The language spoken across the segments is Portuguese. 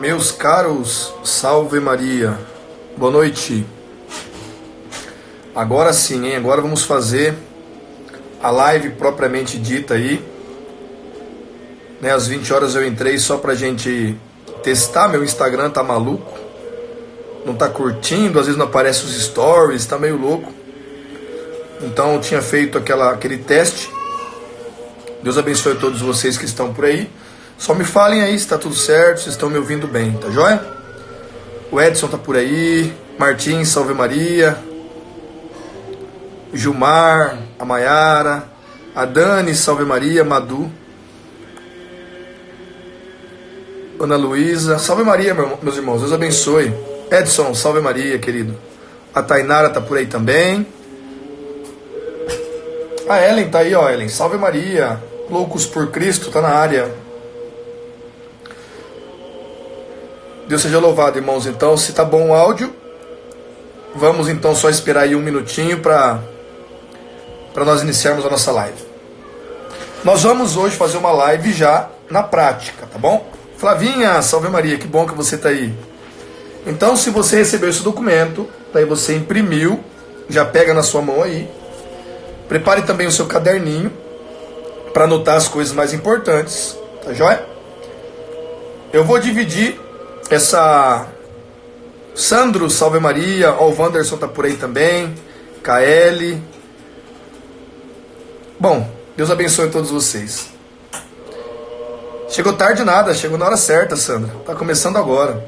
Meus caros, salve Maria, boa noite. Agora sim, hein? Agora vamos fazer a live propriamente dita aí, né? Às 20 horas eu entrei só pra gente testar. Meu Instagram tá maluco, não tá curtindo, às vezes não aparece os stories, tá meio louco. Então eu tinha feito aquele teste. Deus abençoe a todos vocês que estão por aí. Só me falem aí se tá tudo certo, se estão me ouvindo bem, tá joia? O Edson tá por aí, Martins, salve Maria, Gilmar, a Maiara, a Dani, salve Maria, Madu, Ana Luísa, salve Maria, meus irmãos, Deus abençoe. Edson, salve Maria, querido. A Tainara tá por aí também. A Ellen tá aí, ó, Ellen, salve Maria. Loucos por Cristo, tá na área. Deus seja louvado, irmãos. Então, se tá bom o áudio, vamos então só esperar aí um minutinho para nós iniciarmos a nossa live. Nós vamos hoje fazer uma live já na prática, tá bom? Flavinha, salve Maria, que bom que você tá aí. Então, se você recebeu esse documento, daí você imprimiu, já pega na sua mão aí. Prepare também o seu caderninho para anotar as coisas mais importantes, tá joia? Eu vou dividir essa... Sandro, salve Maria, ó, o Wanderson tá por aí também, KL. Bom, Deus abençoe a todos vocês. Chegou tarde nada, chegou na hora certa, Sandra, tá começando agora.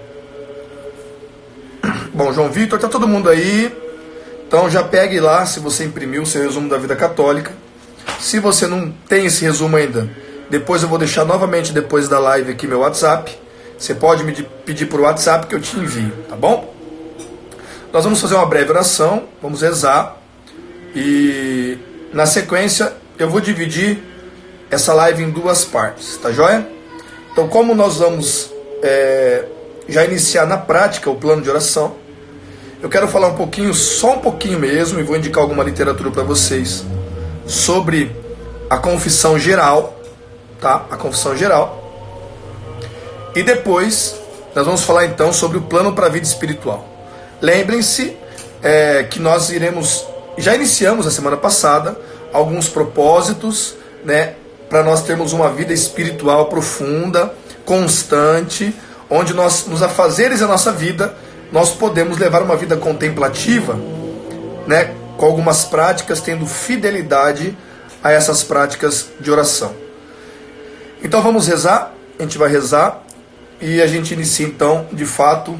Bom, João Vitor, tá todo mundo aí. Então já pegue lá, se você imprimiu o seu resumo da vida católica. Se você não tem esse resumo ainda, depois eu vou deixar novamente depois da live aqui meu WhatsApp. Você pode me pedir por WhatsApp que eu te envio, tá bom? Nós vamos fazer uma breve oração, vamos rezar. E na sequência eu vou dividir essa live em duas partes, tá joia? Então, como nós vamos já iniciar na prática o plano de oração, eu quero falar um pouquinho, só um pouquinho mesmo, e vou indicar alguma literatura para vocês sobre a confissão geral, tá? A confissão geral. E depois nós vamos falar então sobre o plano para a vida espiritual. Lembrem-se que nós já iniciamos a semana passada alguns propósitos, né, para nós termos uma vida espiritual profunda, constante, onde nós, nos afazeres da nossa vida, nós podemos levar uma vida contemplativa, né, com algumas práticas, tendo fidelidade a essas práticas de oração. Então vamos rezar, a gente vai rezar e a gente inicia então, de fato,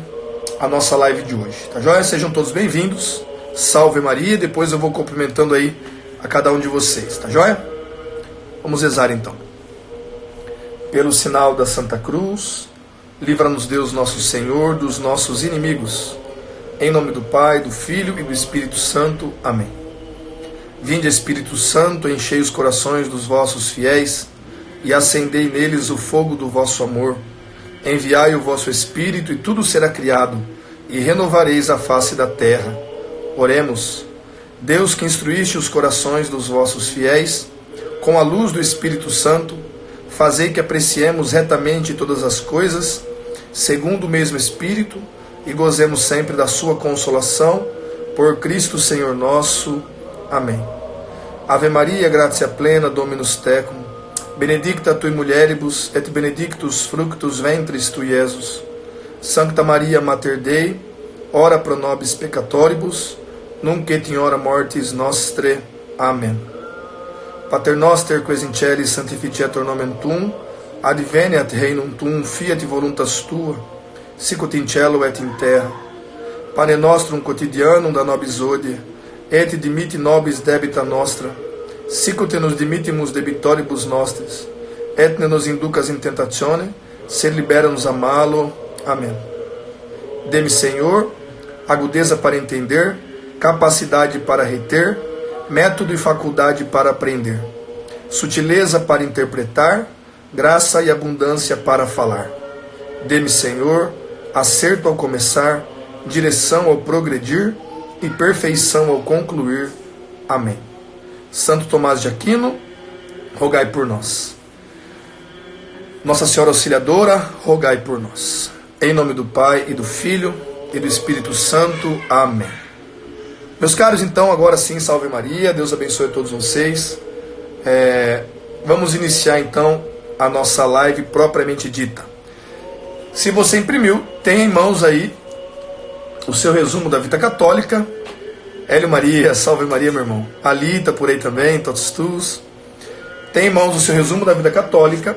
a nossa live de hoje, tá joia? Sejam todos bem-vindos, salve Maria, depois eu vou cumprimentando aí a cada um de vocês, tá joia? Vamos rezar então. Pelo sinal da Santa Cruz, livra-nos Deus nosso Senhor dos nossos inimigos. Em nome do Pai, do Filho e do Espírito Santo. Amém. Vinde, Espírito Santo, enchei os corações dos vossos fiéis e acendei neles o fogo do vosso amor. Enviai o vosso Espírito e tudo será criado, e renovareis a face da terra. Oremos. Deus, que instruíste os corações dos vossos fiéis, com a luz do Espírito Santo, fazei que apreciemos retamente todas as coisas, segundo o mesmo Espírito, e gozemos sempre da sua consolação, por Cristo Senhor nosso. Amém. Ave Maria, gratia plena, Dominus tecum, benedicta tui mulieribus, et benedictus fructus ventris tui, Iesus. Sancta Maria Mater Dei, ora pro nobis peccatoribus, nunc et in hora mortis nostre. Amém. Pater noster, qui es in celis, sanctificetur nomen tuum, adveniat regnum tuum, fiat voluntas tua, sicut in cielo et in terra. Pane nostrum quotidianum da nobis hodie, et dimitti nobis debita nostra, sicut nos dimittimus debitoribus nostris, et ne nos inducas in tentatione, sed libera-nos a malo. Amém. Dê-me, Senhor, agudeza para entender, capacidade para reter, método e faculdade para aprender, sutileza para interpretar, graça e abundância para falar. Dê-me, Senhor, acerto ao começar, direção ao progredir e perfeição ao concluir. Amém. Santo Tomás de Aquino, rogai por nós. Nossa Senhora Auxiliadora, rogai por nós. Em nome do Pai, e do Filho, e do Espírito Santo. Amém. Meus caros, então, agora sim, salve Maria, Deus abençoe a todos vocês. Vamos iniciar, então, a nossa live propriamente dita. Se você imprimiu, tem em mãos aí o seu resumo da vida católica. Hélio Maria, salve Maria, meu irmão. Alita, por aí também, todos tus. Tem em mãos o seu resumo da vida católica,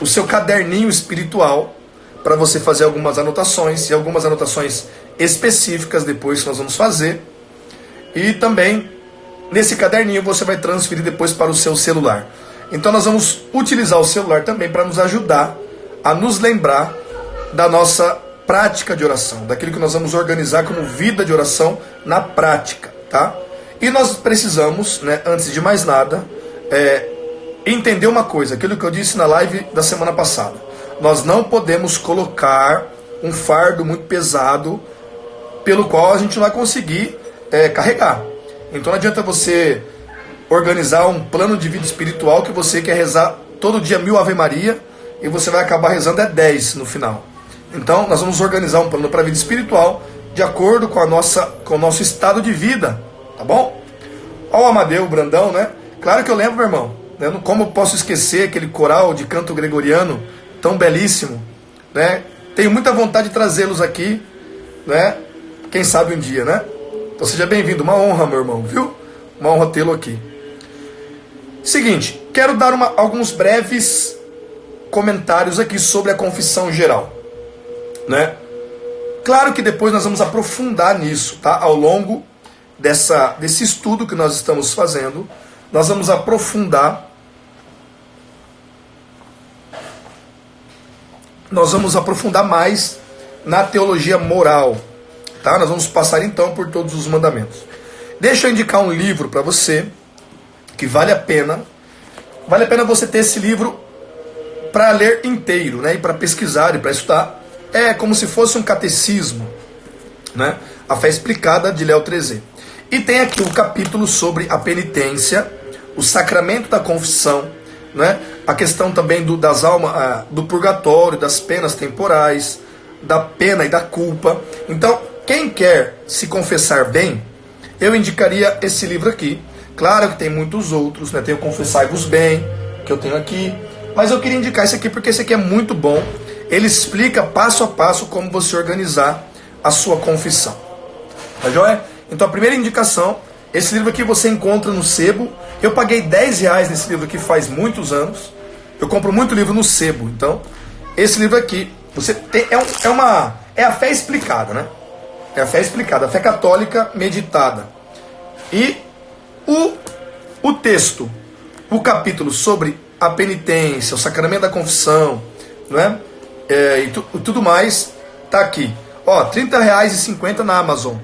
o seu caderninho espiritual, para você fazer algumas anotações, e algumas anotações específicas depois que nós vamos fazer. E também, nesse caderninho, você vai transferir depois para o seu celular. Então nós vamos utilizar o celular também para nos ajudar a nos lembrar da nossa prática de oração, daquilo que nós vamos organizar como vida de oração na prática, tá? E nós precisamos, né, antes de mais nada, entender uma coisa, aquilo que eu disse na live da semana passada. Nós não podemos colocar um fardo muito pesado pelo qual a gente não vai conseguir carregar. Então não adianta você organizar um plano de vida espiritual que você quer rezar todo dia 1000 Ave Maria e você vai acabar rezando 10 no final. Então nós vamos organizar um plano para a vida espiritual de acordo com o nosso estado de vida, tá bom? Olha o Amadeu Brandão, né? Claro que eu lembro, meu irmão, né? Como eu posso esquecer aquele coral de canto gregoriano tão belíssimo, né? Tenho muita vontade de trazê-los aqui, né? Quem sabe um dia, né? Então seja bem-vindo, uma honra, meu irmão, viu? Uma honra tê-lo aqui. Seguinte, quero dar alguns breves comentários aqui sobre a confissão geral, né? Claro que depois nós vamos aprofundar nisso, tá? Ao longo desse estudo que nós estamos fazendo, nós vamos aprofundar. Nós vamos aprofundar mais na teologia moral, tá? Nós vamos passar então por todos os mandamentos. Deixa eu indicar um livro para você que vale a pena você ter esse livro para ler inteiro, né? E para pesquisar e para estudar. É como se fosse um catecismo, né? A Fé Explicada, de Léo Trezé. E tem aqui o capítulo sobre a penitência, o sacramento da confissão, né? A questão também das almas, do purgatório, das penas temporais, da pena e da culpa. Então, quem quer se confessar bem, eu indicaria esse livro aqui. Claro que tem muitos outros, né? Tem o Confessai-vos Bem, que eu tenho aqui, mas eu queria indicar esse aqui porque esse aqui é muito bom. Ele explica passo a passo como você organizar a sua confissão. Tá joia? Então a primeira indicação, esse livro aqui você encontra no Sebo. Eu paguei R$10 nesse livro aqui faz muitos anos. Eu compro muito livro no Sebo. Então, esse livro aqui, você tem, é a fé explicada, né? É a fé explicada, a fé católica meditada. E o texto, o capítulo sobre a penitência, o sacramento da confissão, não é? E tudo mais, tá aqui. Ó, R$30,50 na Amazon.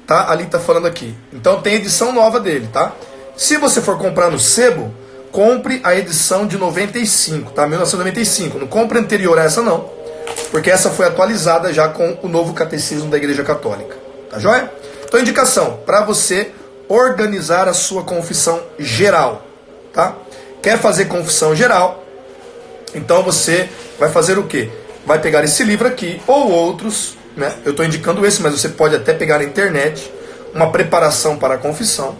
Tá? Ali tá falando aqui. Então tem edição nova dele, tá? Se você for comprar no Sebo, compre a edição de 95, tá? 1995. Não compre anterior a essa não, porque essa foi atualizada já com o novo catecismo da Igreja Católica. Tá joia? Então indicação para você organizar a sua confissão geral, tá? Quer fazer confissão geral? Então você vai fazer o quê? Vai pegar esse livro aqui ou outros, né? Eu estou indicando esse, mas você pode até pegar na internet uma preparação para a confissão,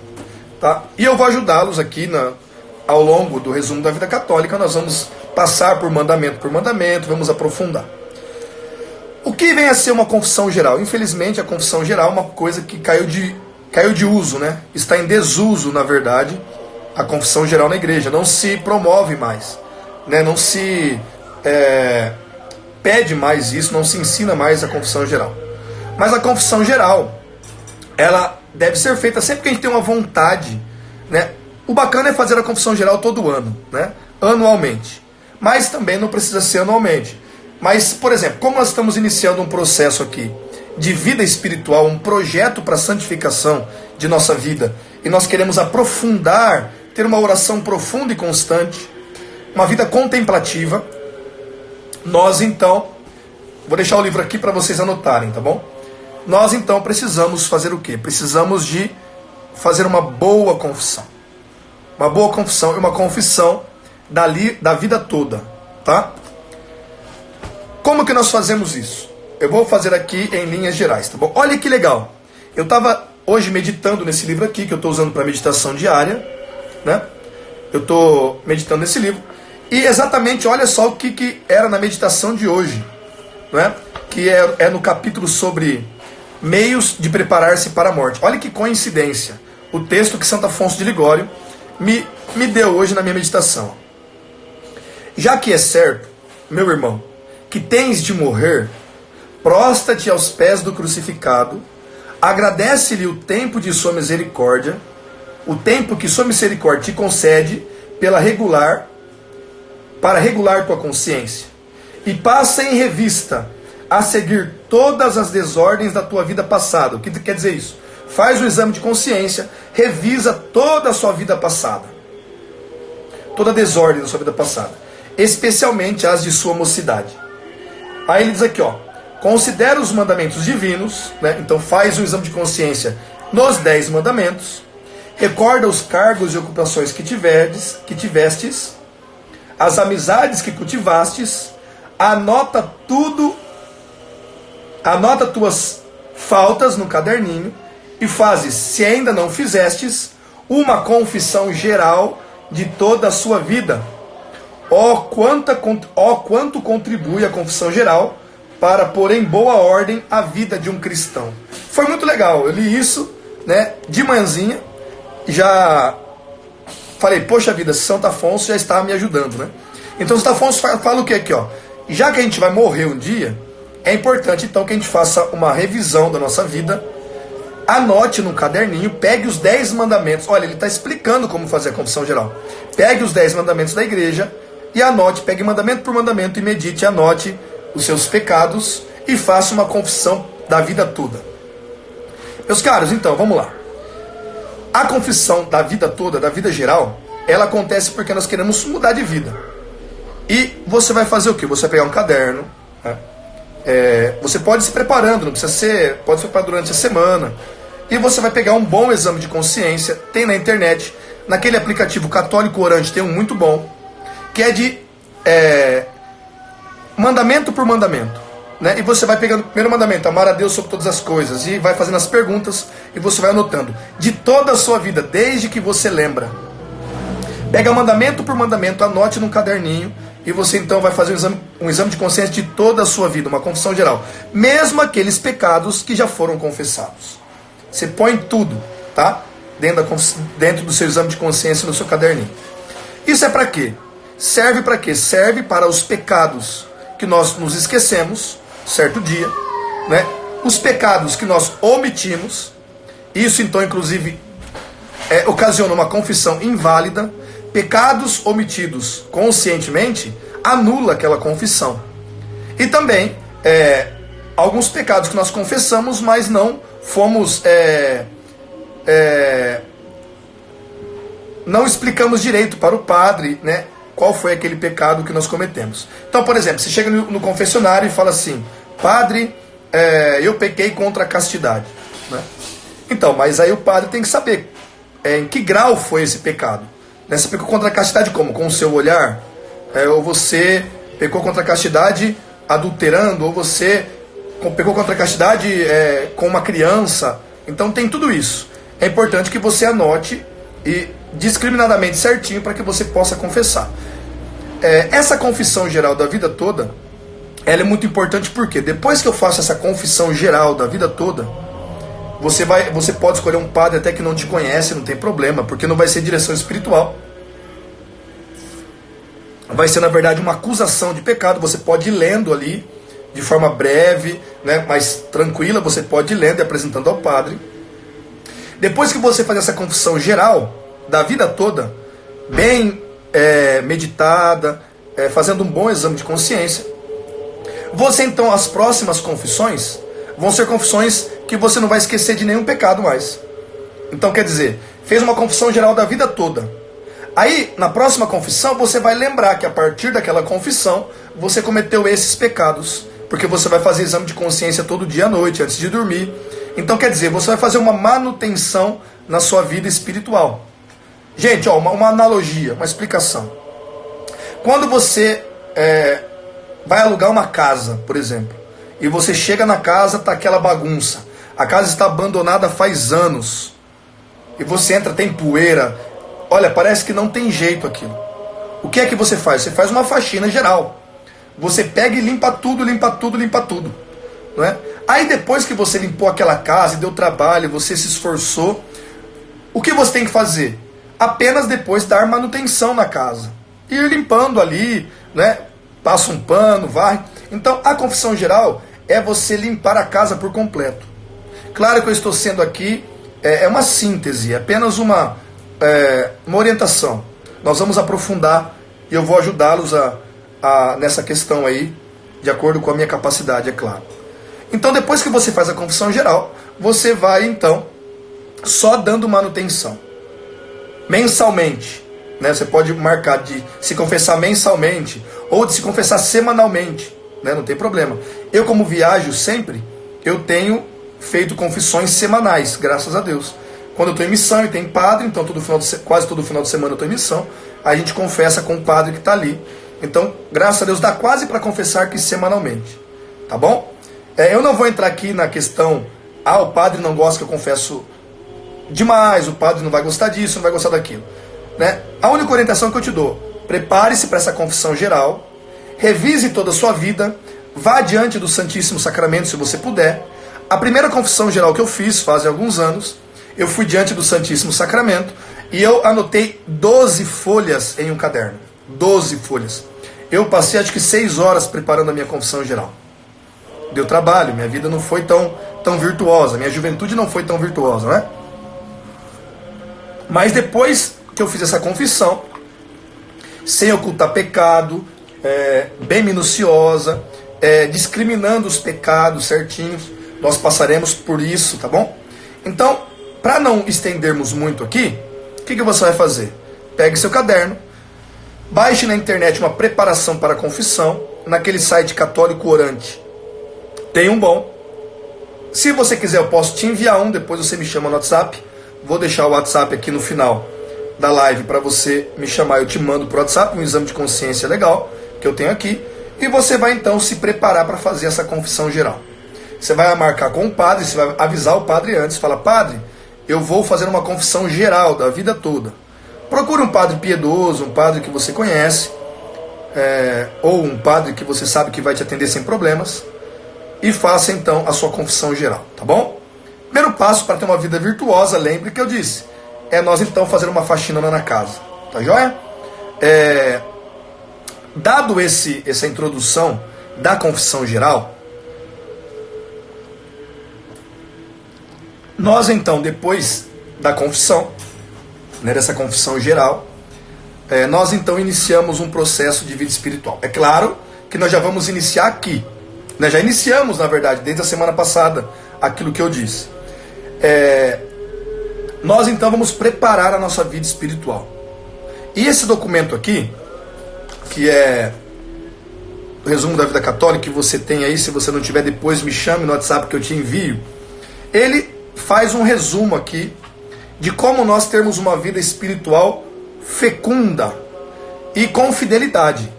tá? E eu vou ajudá-los aqui ao longo do resumo da vida católica. Nós vamos passar por mandamento, vamos aprofundar. O que vem a ser uma confissão geral? Infelizmente, a confissão geral é uma coisa que caiu de uso, né? Está em desuso, na verdade, a confissão geral na igreja. Não se promove mais, né? Não se pede mais isso, não se ensina mais a confissão geral. Mas a confissão geral, ela deve ser feita sempre que a gente tem uma vontade, né? O bacana é fazer a confissão geral todo ano, né? Anualmente. Mas também não precisa ser anualmente. Mas, por exemplo, como nós estamos iniciando um processo aqui de vida espiritual, um projeto para a santificação de nossa vida, e nós queremos aprofundar, ter uma oração profunda e constante, uma vida contemplativa, nós então, vou deixar o livro aqui para vocês anotarem, tá bom? Nós então precisamos fazer o quê? Precisamos de fazer uma boa confissão. Uma boa confissão e uma confissão da vida toda, tá? Como que nós fazemos isso? eu vou fazer aqui em linhas gerais, tá bom? Olha que legal. Eu estava hoje meditando nesse livro aqui, que eu estou usando para meditação diária, né? Eu estou meditando nesse livro. E exatamente, olha só o que era na meditação de hoje, né? Que é no capítulo sobre meios de preparar-se para a morte. Olha que coincidência. O texto que Santo Afonso de Ligório me deu hoje na minha meditação. Já que é certo, meu irmão, que tens de morrer, prosta-te aos pés do crucificado, agradece-lhe o tempo de sua misericórdia, o tempo que sua misericórdia te concede para regular tua consciência, e passa em revista a seguir todas as desordens da tua vida passada. O que quer dizer isso? Faz o exame de consciência, revisa toda a sua vida passada, toda a desordem da sua vida passada, especialmente as de sua mocidade. Aí ele diz aqui, ó, considera os mandamentos divinos, né? Então faz o exame de consciência nos 10 mandamentos, recorda os cargos e ocupações que tivestes, as amizades que cultivastes, anota tuas faltas no caderninho e fazes, se ainda não fizestes, uma confissão geral de toda a sua vida. Quanto contribui a confissão geral para pôr em boa ordem a vida de um cristão. Foi muito legal, eu li isso, né, de manhãzinha, já falei, poxa vida, Santo Afonso já está me ajudando, né? Então Santo Afonso fala o que aqui, ó? Já que a gente vai morrer um dia, é importante então que a gente faça uma revisão da nossa vida, anote num caderninho, pegue os 10 mandamentos, olha, ele está explicando como fazer a confissão geral, pegue os 10 mandamentos da igreja e anote, pegue mandamento por mandamento e medite, anote os seus pecados e faça uma confissão da vida toda. Meus caros, então, vamos lá. A confissão da vida toda, da vida geral, ela acontece porque nós queremos mudar de vida. E você vai fazer o quê? Você vai pegar um caderno, né? Você pode ir se preparando, não precisa ser, pode se preparar durante a semana. E você vai pegar um bom exame de consciência, tem na internet, naquele aplicativo Católico Orante tem um muito bom, que é de mandamento por mandamento, né? E você vai pegando o primeiro mandamento, amar a Deus sobre todas as coisas, e vai fazendo as perguntas, e você vai anotando, de toda a sua vida, desde que você lembra. Pega mandamento por mandamento, anote num caderninho, e você então vai fazer um exame de consciência de toda a sua vida, uma confissão geral. Mesmo aqueles pecados que já foram confessados. Você põe tudo, tá? Dentro do seu exame de consciência no seu caderninho. Isso é para quê? Serve para quê? Serve para os pecados que nós nos esquecemos, certo dia, né? Os pecados que nós omitimos, isso então inclusive ocasiona uma confissão inválida. Pecados omitidos conscientemente anula aquela confissão. E também alguns pecados que nós confessamos, mas não fomos não explicamos direito para o padre, né, qual foi aquele pecado que nós cometemos. Então, por exemplo, você chega no confessionário e fala assim, padre, eu pequei contra a castidade, né? Então, mas aí o padre tem que saber em que grau foi esse pecado. Você pecou contra a castidade como? Com o seu olhar? Ou você pecou contra a castidade adulterando? Ou você pecou contra a castidade com uma criança? Então tem tudo isso. É importante que você anote e discriminadamente certinho para que você possa confessar. Essa confissão geral da vida toda, ela é muito importante porque depois que eu faço essa confissão geral da vida toda, você pode escolher um padre até que não te conhece, não tem problema, porque não vai ser direção espiritual. Vai ser, na verdade, uma acusação de pecado. Você pode ir lendo ali, de forma breve, né, mais tranquila, você pode ir lendo e apresentando ao padre. Depois que você faz essa confissão geral da vida toda, bem meditada, fazendo um bom exame de consciência, você então, as próximas confissões vão ser confissões que você não vai esquecer de nenhum pecado mais. Então, quer dizer, fez uma confissão geral da vida toda. Aí, na próxima confissão, você vai lembrar que a partir daquela confissão, você cometeu esses pecados. Porque você vai fazer exame de consciência todo dia à noite, antes de dormir. Então, quer dizer, você vai fazer uma manutenção na sua vida espiritual. Gente, ó, uma analogia, uma explicação. Quando você vai alugar uma casa, por exemplo, e você chega na casa, tá aquela bagunça. A casa está abandonada faz anos. E você entra, tem poeira. Olha, parece que não tem jeito aquilo. O que é que você faz? Você faz uma faxina geral. Você pega e limpa tudo, limpa tudo, limpa tudo. Não é? Aí depois que você limpou aquela casa e deu trabalho, você se esforçou, o que você tem que fazer? Apenas depois dar manutenção na casa. Ir limpando ali, né? Passa um pano, varre. Então a confissão geral é você limpar a casa por completo. Claro que eu estou sendo aqui, é uma síntese, é apenas uma orientação. Nós vamos aprofundar e eu vou ajudá-los nessa questão aí, de acordo com a minha capacidade, é claro. Então depois que você faz a confissão geral, você vai então só dando manutenção. Mensalmente, né? Você pode marcar de se confessar mensalmente ou de se confessar semanalmente, né? Não tem problema. Eu, como viajo sempre, eu tenho feito confissões semanais, graças a Deus. Quando eu estou em missão e tem padre, então quase todo final de semana eu estou em missão, a gente confessa com o padre que está ali. Então, graças a Deus, dá quase para confessar que semanalmente. Tá bom? Eu não vou entrar aqui na questão, o padre não gosta que eu confesso demais, o padre não vai gostar disso, não vai gostar daquilo. Né? A única orientação que eu te dou, prepare-se para essa confissão geral, revise toda a sua vida, vá diante do Santíssimo Sacramento se você puder. A primeira confissão geral que eu fiz, faz alguns anos, eu fui diante do Santíssimo Sacramento e eu anotei 12 folhas em um caderno. 12 folhas. Eu passei acho que 6 horas preparando a minha confissão geral. Deu trabalho, minha vida não foi tão virtuosa, minha juventude não foi tão virtuosa, né? Mas depois que eu fiz essa confissão, sem ocultar pecado, bem minuciosa, discriminando os pecados certinhos, nós passaremos por isso, tá bom? Então, para não estendermos muito aqui, o que você vai fazer? Pegue seu caderno, baixe na internet uma preparação para a confissão, naquele site Católico Orante. Tem um bom. Se você quiser, eu posso te enviar um, depois você me chama no WhatsApp. Vou deixar o WhatsApp aqui no final da live para você me chamar. Eu te mando pro WhatsApp um exame de consciência legal que eu tenho aqui. E você vai então se preparar para fazer essa confissão geral. Você vai marcar com o padre, você vai avisar o padre antes. Fala, padre, eu vou fazer uma confissão geral da vida toda. Procure um padre piedoso, um padre que você conhece, ou um padre que você sabe que vai te atender sem problemas. E faça então a sua confissão geral, tá bom? Primeiro passo para ter uma vida virtuosa, lembre que eu disse, é nós então fazer uma faxina na casa, tá joia? Dado essa introdução da confissão geral, nós então, depois da confissão, né, dessa confissão geral, nós então iniciamos um processo de vida espiritual. É claro que nós já vamos iniciar aqui. Nós já iniciamos, na verdade, desde a semana passada, aquilo que eu disse. Nós então vamos preparar a nossa vida espiritual. E esse documento aqui, que é o resumo da vida católica, que você tem aí, se você não tiver, depois me chame no WhatsApp que eu te envio. Ele faz um resumo aqui de como nós termos uma vida espiritual fecunda e com fidelidade,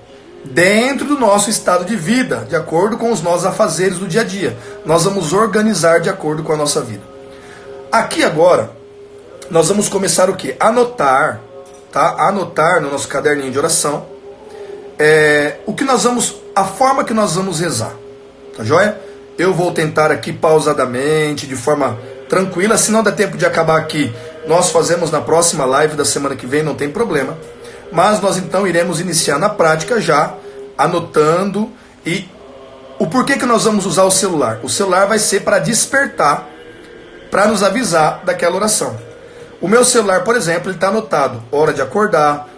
dentro do nosso estado de vida, de acordo com os nossos afazeres do dia a dia. Nós vamos organizar de acordo com a nossa vida. Aqui agora, nós vamos começar o quê? Anotar, tá? Anotar no nosso caderninho de oração, a forma que nós vamos rezar, tá joia? Eu vou tentar aqui pausadamente, de forma tranquila, se não der tempo de acabar aqui, nós fazemos na próxima live da semana que vem, não tem problema. Mas nós então iremos iniciar na prática já, anotando. E o porquê que nós vamos usar o celular? O celular vai ser para despertar, para nos avisar daquela oração. O meu celular, por exemplo, ele está anotado hora de acordar,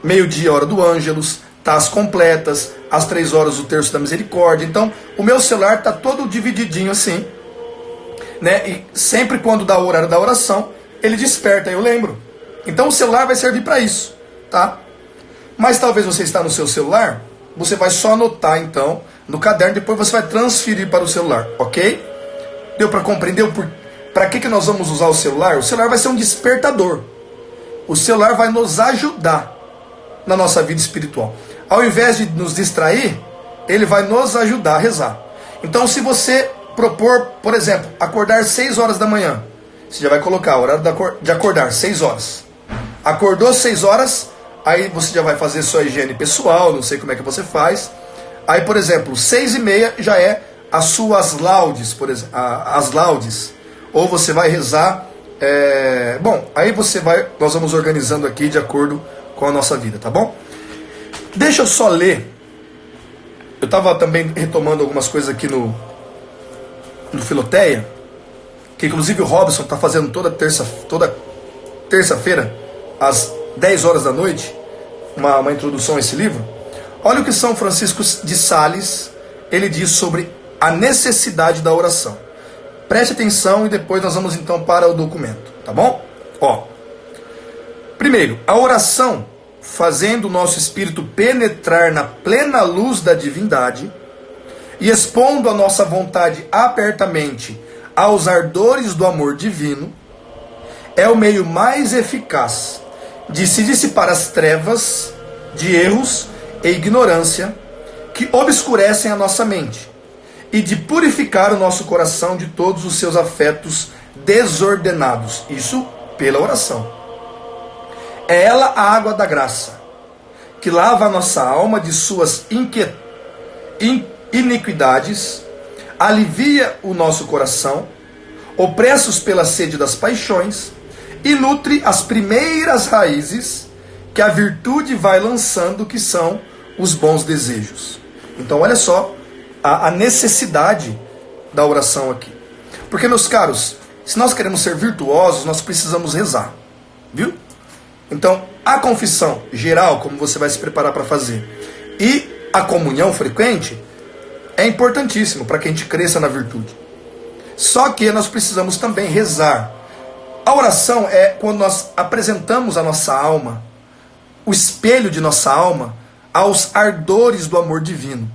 meio-dia, hora do Ângelus, tas completas, às 3 horas o terço da misericórdia. Então, o meu celular está todo divididinho assim, né? E sempre quando dá o horário da oração, ele desperta, eu lembro. Então o celular vai servir para isso, tá? Mas talvez você está no seu celular, você vai só anotar então no caderno, depois você vai transferir para o celular, ok? Deu para compreender para que nós vamos usar o celular? O celular vai ser um despertador. O celular vai nos ajudar na nossa vida espiritual. Ao invés de nos distrair, ele vai nos ajudar a rezar. Então, se você propor, por exemplo, acordar 6 horas da manhã, você já vai colocar o horário de acordar, 6 horas. Acordou 6 horas, aí você já vai fazer sua higiene pessoal, não sei como é que você faz. Aí, por exemplo, 6h30 já é as suas laudes, por exemplo, as laudes. Ou você vai rezar. Bom, aí nós vamos organizando aqui de acordo com a nossa vida, tá bom? Deixa eu só ler. Eu estava também retomando algumas coisas aqui no Filoteia, que inclusive o Robson está fazendo toda terça-feira, às 10 horas da noite, uma introdução a esse livro. Olha o que São Francisco de Sales, ele diz sobre a necessidade da oração. Preste atenção e depois nós vamos então para o documento, tá bom? Primeiro, a oração, fazendo o nosso espírito penetrar na plena luz da divindade e expondo a nossa vontade abertamente aos ardores do amor divino, é o meio mais eficaz de se dissipar as trevas de erros e ignorância que obscurecem a nossa mente e de purificar o nosso coração de todos os seus afetos desordenados. Isso pela oração. É ela a água da graça, que lava a nossa alma de suas iniquidades, alivia o nosso coração, opressos pela sede das paixões, e nutre as primeiras raízes que a virtude vai lançando, que são os bons desejos. Então olha só a necessidade da oração aqui. Porque, meus caros, se nós queremos ser virtuosos, nós precisamos rezar, viu? Então, a confissão geral, como você vai se preparar para fazer, e a comunhão frequente, é importantíssimo para que a gente cresça na virtude. Só que nós precisamos também rezar. A oração é quando nós apresentamos a nossa alma, o espelho de nossa alma, aos ardores do amor divino.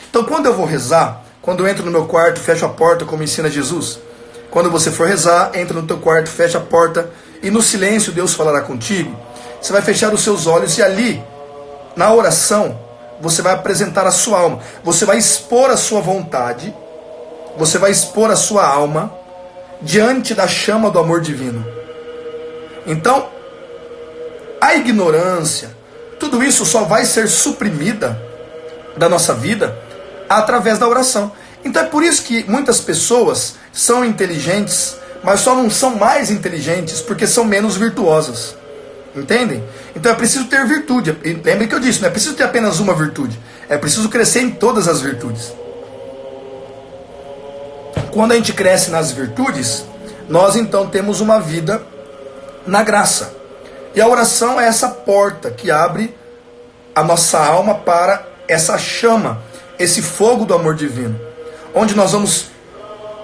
Então, quando eu vou rezar, quando eu entro no meu quarto, fecho a porta, como ensina Jesus. Quando você for rezar, entra no teu quarto, fecha a porta, e no silêncio Deus falará contigo. Você vai fechar os seus olhos e ali, na oração, você vai apresentar a sua alma. Você vai expor a sua vontade, você vai expor a sua alma diante da chama do amor divino. Então, a ignorância, tudo isso só vai ser suprimida da nossa vida através da oração. Então é por isso que muitas pessoas são inteligentes, mas só não são mais inteligentes porque são menos virtuosas. Entendem? Então é preciso ter virtude. E lembre que eu disse, não é preciso ter apenas uma virtude. É preciso crescer em todas as virtudes. Quando a gente cresce nas virtudes, nós então temos uma vida na graça. E a oração é essa porta que abre a nossa alma para essa chama, esse fogo do amor divino. Onde nós vamos,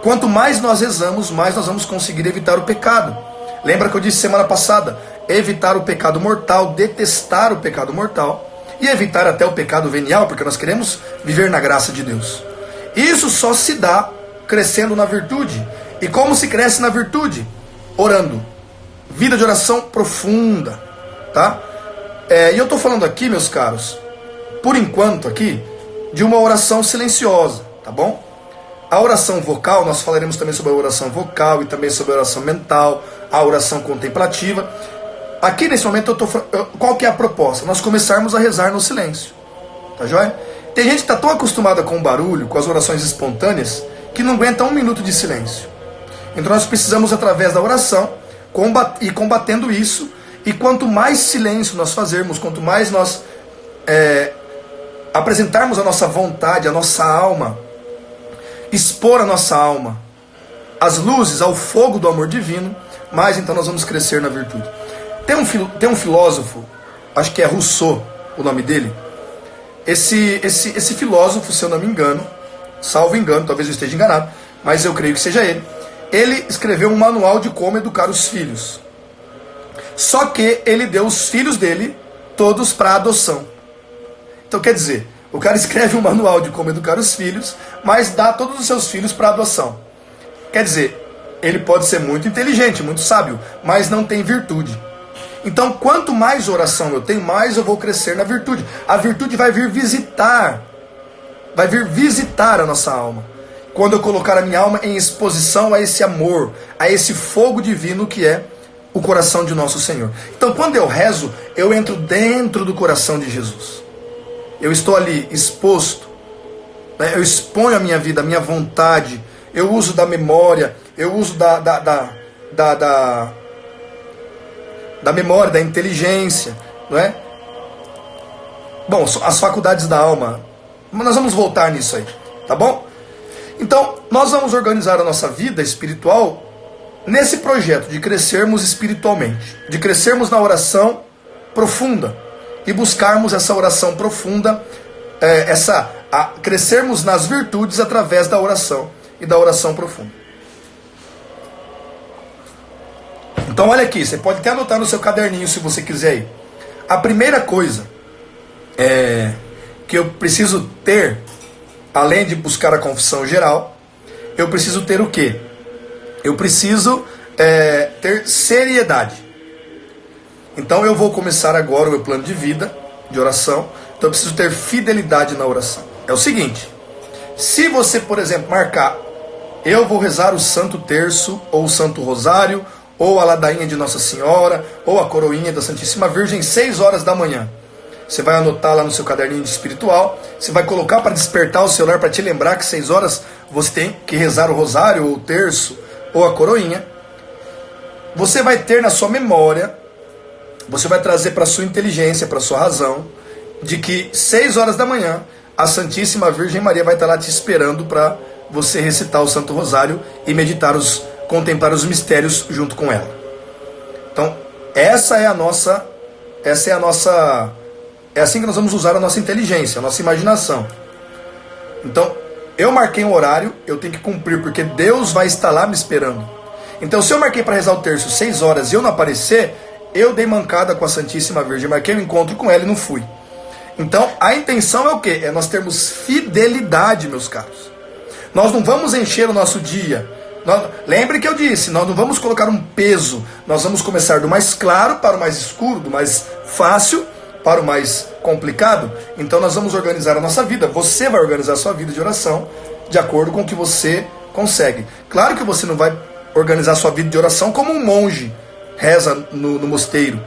quanto mais nós rezamos, mais nós vamos conseguir evitar o pecado. Lembra que eu disse semana passada? Evitar o pecado mortal, detestar o pecado mortal e evitar até o pecado venial, porque nós queremos viver na graça de Deus. Isso só se dá crescendo na virtude. E como se cresce na virtude? Orando. Vida de oração profunda, tá? E eu estou falando aqui, meus caros, por enquanto aqui, de uma oração silenciosa, tá bom? A oração vocal, nós falaremos também sobre a oração vocal e também sobre a oração mental, a oração contemplativa. Aqui nesse momento, qual que é a proposta? Nós começarmos a rezar no silêncio, tá joia? Tem gente que está tão acostumada com o barulho, com as orações espontâneas, que não aguenta 1 minuto de silêncio. Então nós precisamos, através da oração, ir combatendo isso, e quanto mais silêncio nós fazermos, quanto mais nós apresentarmos a nossa vontade, a nossa alma, expor a nossa alma às luzes, ao fogo do amor divino, mais então nós vamos crescer na virtude. Tem um filósofo, acho que é Rousseau o nome dele. Esse filósofo, se eu não me engano, salvo engano, talvez eu esteja enganado, mas eu creio que seja ele. Ele escreveu um manual de como educar os filhos. Só que ele deu os filhos dele todos para adoção. Então quer dizer, o cara escreve um manual de como educar os filhos, mas dá todos os seus filhos para adoção. Quer dizer, ele pode ser muito inteligente, muito sábio, mas não tem virtude. Então, quanto mais oração eu tenho, mais eu vou crescer na virtude. A virtude vai vir visitar a nossa alma. quando eu colocar a minha alma em exposição a esse amor, a esse fogo divino que é o coração de nosso Senhor. Então, quando eu rezo, eu entro dentro do coração de Jesus. Eu estou ali exposto, né? Eu exponho a minha vida, a minha vontade, eu uso da memória, eu uso da memória, da inteligência, não é? Bom, as faculdades da alma, mas nós vamos voltar nisso aí, tá bom? Então, nós vamos organizar a nossa vida espiritual nesse projeto de crescermos espiritualmente, de crescermos na oração profunda e buscarmos essa oração profunda, crescermos nas virtudes através da oração e da oração profunda. Então olha aqui, você pode até anotar no seu caderninho se você quiser ir. A primeira coisa que eu preciso ter, além de buscar a confissão geral, eu preciso ter o quê? Eu preciso ter seriedade. Então eu vou começar agora o meu plano de vida, de oração. Então eu preciso ter fidelidade na oração. É o seguinte, se você, por exemplo, marcar, eu vou rezar o Santo Terço, ou o Santo Rosário, ou a ladainha de Nossa Senhora, ou a coroinha da Santíssima Virgem, 6 horas da manhã. Você vai anotar lá no seu caderninho de espiritual, você vai colocar para despertar o celular, para te lembrar que 6 horas você tem que rezar o rosário, ou o terço, ou a coroinha. Você vai ter na sua memória, você vai trazer para a sua inteligência, para a sua razão, de que 6 horas da manhã, a Santíssima Virgem Maria vai estar lá te esperando para você recitar o Santo Rosário e contemplar os mistérios junto com ela. Então, é assim que nós vamos usar a nossa inteligência, a nossa imaginação. Então, eu marquei um horário, eu tenho que cumprir, porque Deus vai estar lá me esperando. Então, se eu marquei para rezar o terço 6 horas e eu não aparecer, eu dei mancada com a Santíssima Virgem, marquei um encontro com ela e não fui. Então, a intenção é o quê? É nós termos fidelidade, meus caros. Nós não vamos encher o nosso dia. Lembre que eu disse, nós não vamos colocar um peso. Nós vamos começar do mais claro para o mais escuro, do mais fácil para o mais complicado. Então nós vamos organizar a nossa vida. Você vai organizar a sua vida de oração de acordo com o que você consegue. Claro que você não vai organizar a sua vida de oração como um monge reza no mosteiro.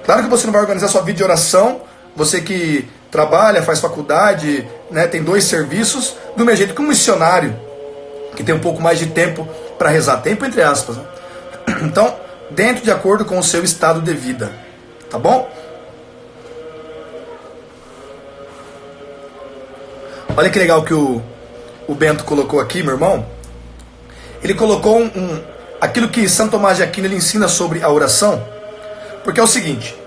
Claro que você não vai organizar a sua vida de oração, você que trabalha, faz faculdade, né, tem 2 serviços, do mesmo jeito que um missionário que tem um pouco mais de tempo para rezar, tempo entre aspas, né? Então, dentro de acordo com o seu estado de vida, tá bom? Olha que legal que o Bento colocou aqui, meu irmão. Ele colocou aquilo que Santo Tomás de Aquino ele ensina sobre a oração, porque é o seguinte,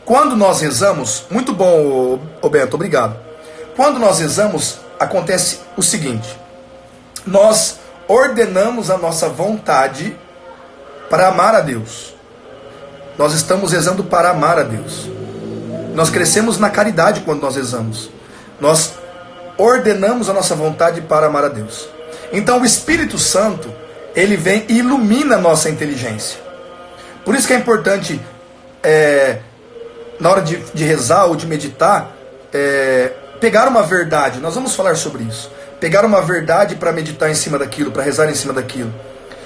quando nós rezamos, muito bom, Bento, obrigado. Quando nós rezamos, acontece o seguinte, nós ordenamos a nossa vontade para amar a Deus. Nós estamos rezando para amar a Deus. Nós crescemos na caridade quando nós rezamos. Nós ordenamos a nossa vontade para amar a Deus. Então o Espírito Santo, ele vem e ilumina a nossa inteligência. Por isso que é importante, na hora de rezar ou de meditar, pegar uma verdade. Nós vamos falar sobre isso. Pegar uma verdade para meditar em cima daquilo, para rezar em cima daquilo.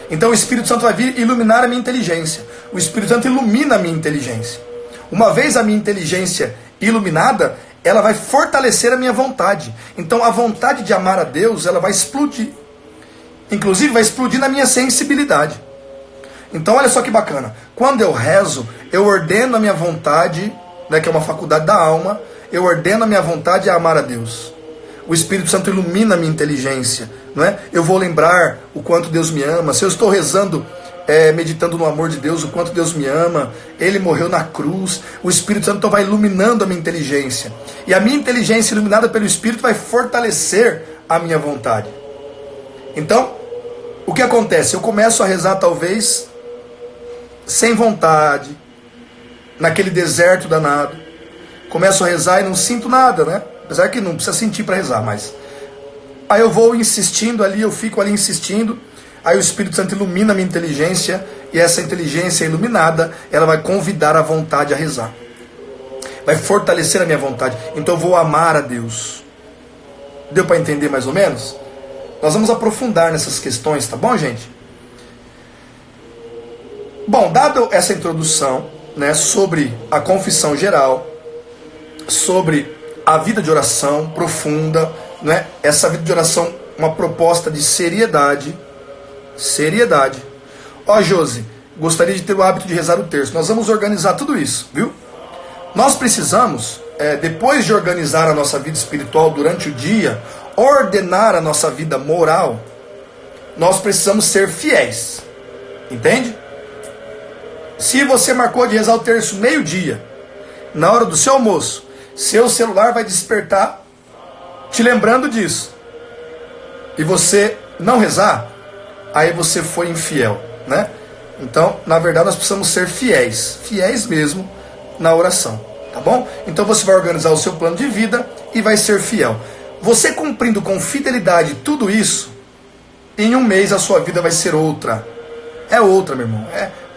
Então o Espírito Santo vai vir iluminar a minha inteligência. O Espírito Santo ilumina a minha inteligência. Uma vez a minha inteligência iluminada, ela vai fortalecer a minha vontade. Então a vontade de amar a Deus, ela vai explodir. Inclusive vai explodir na minha sensibilidade. Então olha só que bacana. Quando eu rezo, eu ordeno a minha vontade, né, que é uma faculdade da alma, eu ordeno a minha vontade a amar a Deus. O Espírito Santo ilumina a minha inteligência, não é? Eu vou lembrar o quanto Deus me ama. Se eu estou rezando, meditando no amor de Deus, o quanto Deus me ama, Ele morreu na cruz, o Espírito Santo então vai iluminando a minha inteligência. E a minha inteligência iluminada pelo Espírito vai fortalecer a minha vontade. Então, o que acontece? Eu começo a rezar talvez sem vontade, naquele deserto danado. Começo a rezar e não sinto nada, né? Apesar que não precisa sentir para rezar, mas... Aí eu vou insistindo ali, eu fico ali insistindo, aí o Espírito Santo ilumina a minha inteligência, e essa inteligência iluminada, ela vai convidar a vontade a rezar. Vai fortalecer a minha vontade. Então eu vou amar a Deus. Deu para entender mais ou menos? Nós vamos aprofundar nessas questões, tá bom, gente? Bom, dado essa introdução, né, sobre a confissão geral, sobre a vida de oração profunda, né, essa vida de oração, uma proposta de seriedade. Ó, Josi, gostaria de ter o hábito de rezar o terço. Nós vamos organizar tudo isso, viu? Nós precisamos, depois de organizar a nossa vida espiritual durante o dia, ordenar a nossa vida moral, nós precisamos ser fiéis. Entende? Se você marcou de rezar o terço meio-dia, na hora do seu almoço, seu celular vai despertar te lembrando disso. E você não rezar, aí você foi infiel, né? Então, na verdade, nós precisamos ser fiéis mesmo na oração, tá bom? Então você vai organizar o seu plano de vida e vai ser fiel. Você cumprindo com fidelidade tudo isso, em um mês a sua vida vai ser outra. É outra, meu irmão.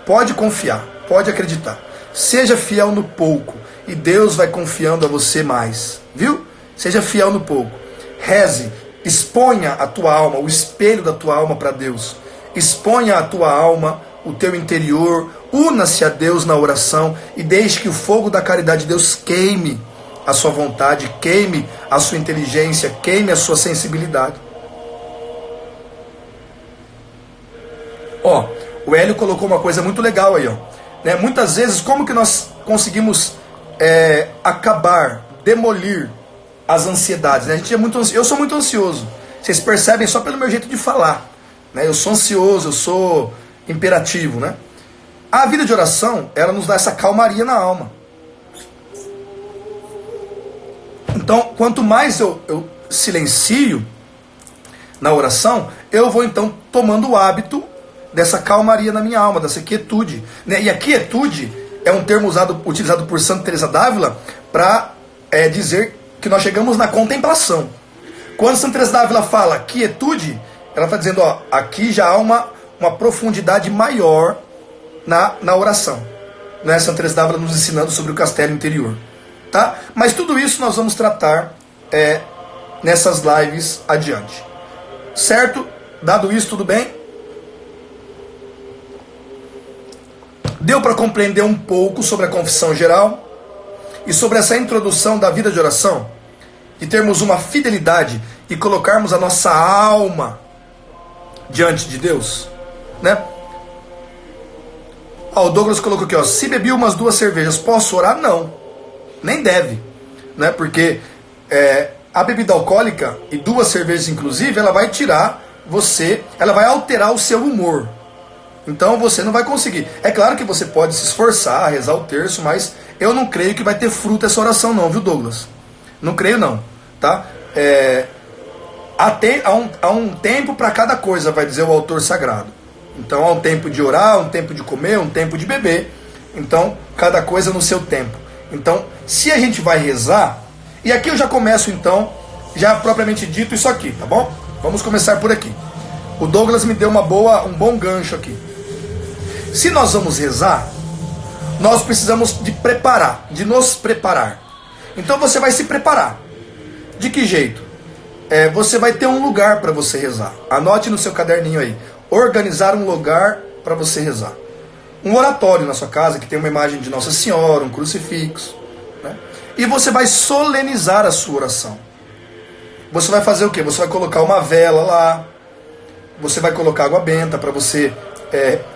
Pode confiar, pode acreditar. Seja fiel no pouco e Deus vai confiando a você mais, viu? Seja fiel no pouco. Reze, exponha a tua alma, o espelho da tua alma para Deus. Exponha a tua alma, o teu interior, una-se a Deus na oração e deixe que o fogo da caridade de Deus queime a sua vontade, queime a sua inteligência, queime a sua sensibilidade. Ó, o Hélio colocou uma coisa muito legal aí, ó. Né? Muitas vezes, como que nós conseguimos acabar, demolir as ansiedades? Né? A gente é muito eu sou muito ansioso. Vocês percebem só pelo meu jeito de falar. Né? Eu sou ansioso, eu sou imperativo, né? A vida de oração, ela nos dá essa calmaria na alma. Então, quanto mais eu silencio na oração, eu vou então tomando o hábito dessa calmaria na minha alma, dessa quietude. Né? E a quietude é um termo utilizado por Santa Teresa d'Ávila para dizer que nós chegamos na contemplação. Quando Santa Teresa d'Ávila fala quietude, ela está dizendo, ó, aqui já há uma profundidade maior na oração. Né? Santa Teresa d'Ávila nos ensinando sobre o castelo interior. Tá? Mas tudo isso nós vamos tratar nessas lives adiante. Certo? Dado isso, tudo bem? Deu para compreender um pouco sobre a confissão geral e sobre essa introdução da vida de oração? De termos uma fidelidade e colocarmos a nossa alma diante de Deus? Né? Ó, o Douglas colocou aqui, ó, se bebi umas 2 cervejas, posso orar? Não. Nem deve, né? Porque a bebida alcoólica, e 2 cervejas inclusive, ela vai tirar você, ela vai alterar o seu humor. Então você não vai conseguir. É claro que você pode se esforçar, rezar o terço, mas eu não creio que vai ter fruto essa oração não, viu, Douglas? Não creio não, tá? Há um tempo para cada coisa, vai dizer o autor sagrado. Então há um tempo de orar, um tempo de comer, um tempo de beber. Então, cada coisa no seu tempo. Então, se a gente vai rezar, e aqui eu já começo então, já propriamente dito isso aqui, tá bom? Vamos começar por aqui. O Douglas me deu um bom gancho aqui. Se nós vamos rezar, nós precisamos de nos preparar. Então você vai se preparar. De que jeito? Você vai ter um lugar para você rezar. Anote no seu caderninho aí. Organizar um lugar para você rezar. Um oratório na sua casa que tem uma imagem de Nossa Senhora, um crucifixo, né? E você vai solenizar a sua oração. Você vai fazer o quê? Você vai colocar uma vela lá, você vai colocar água benta para você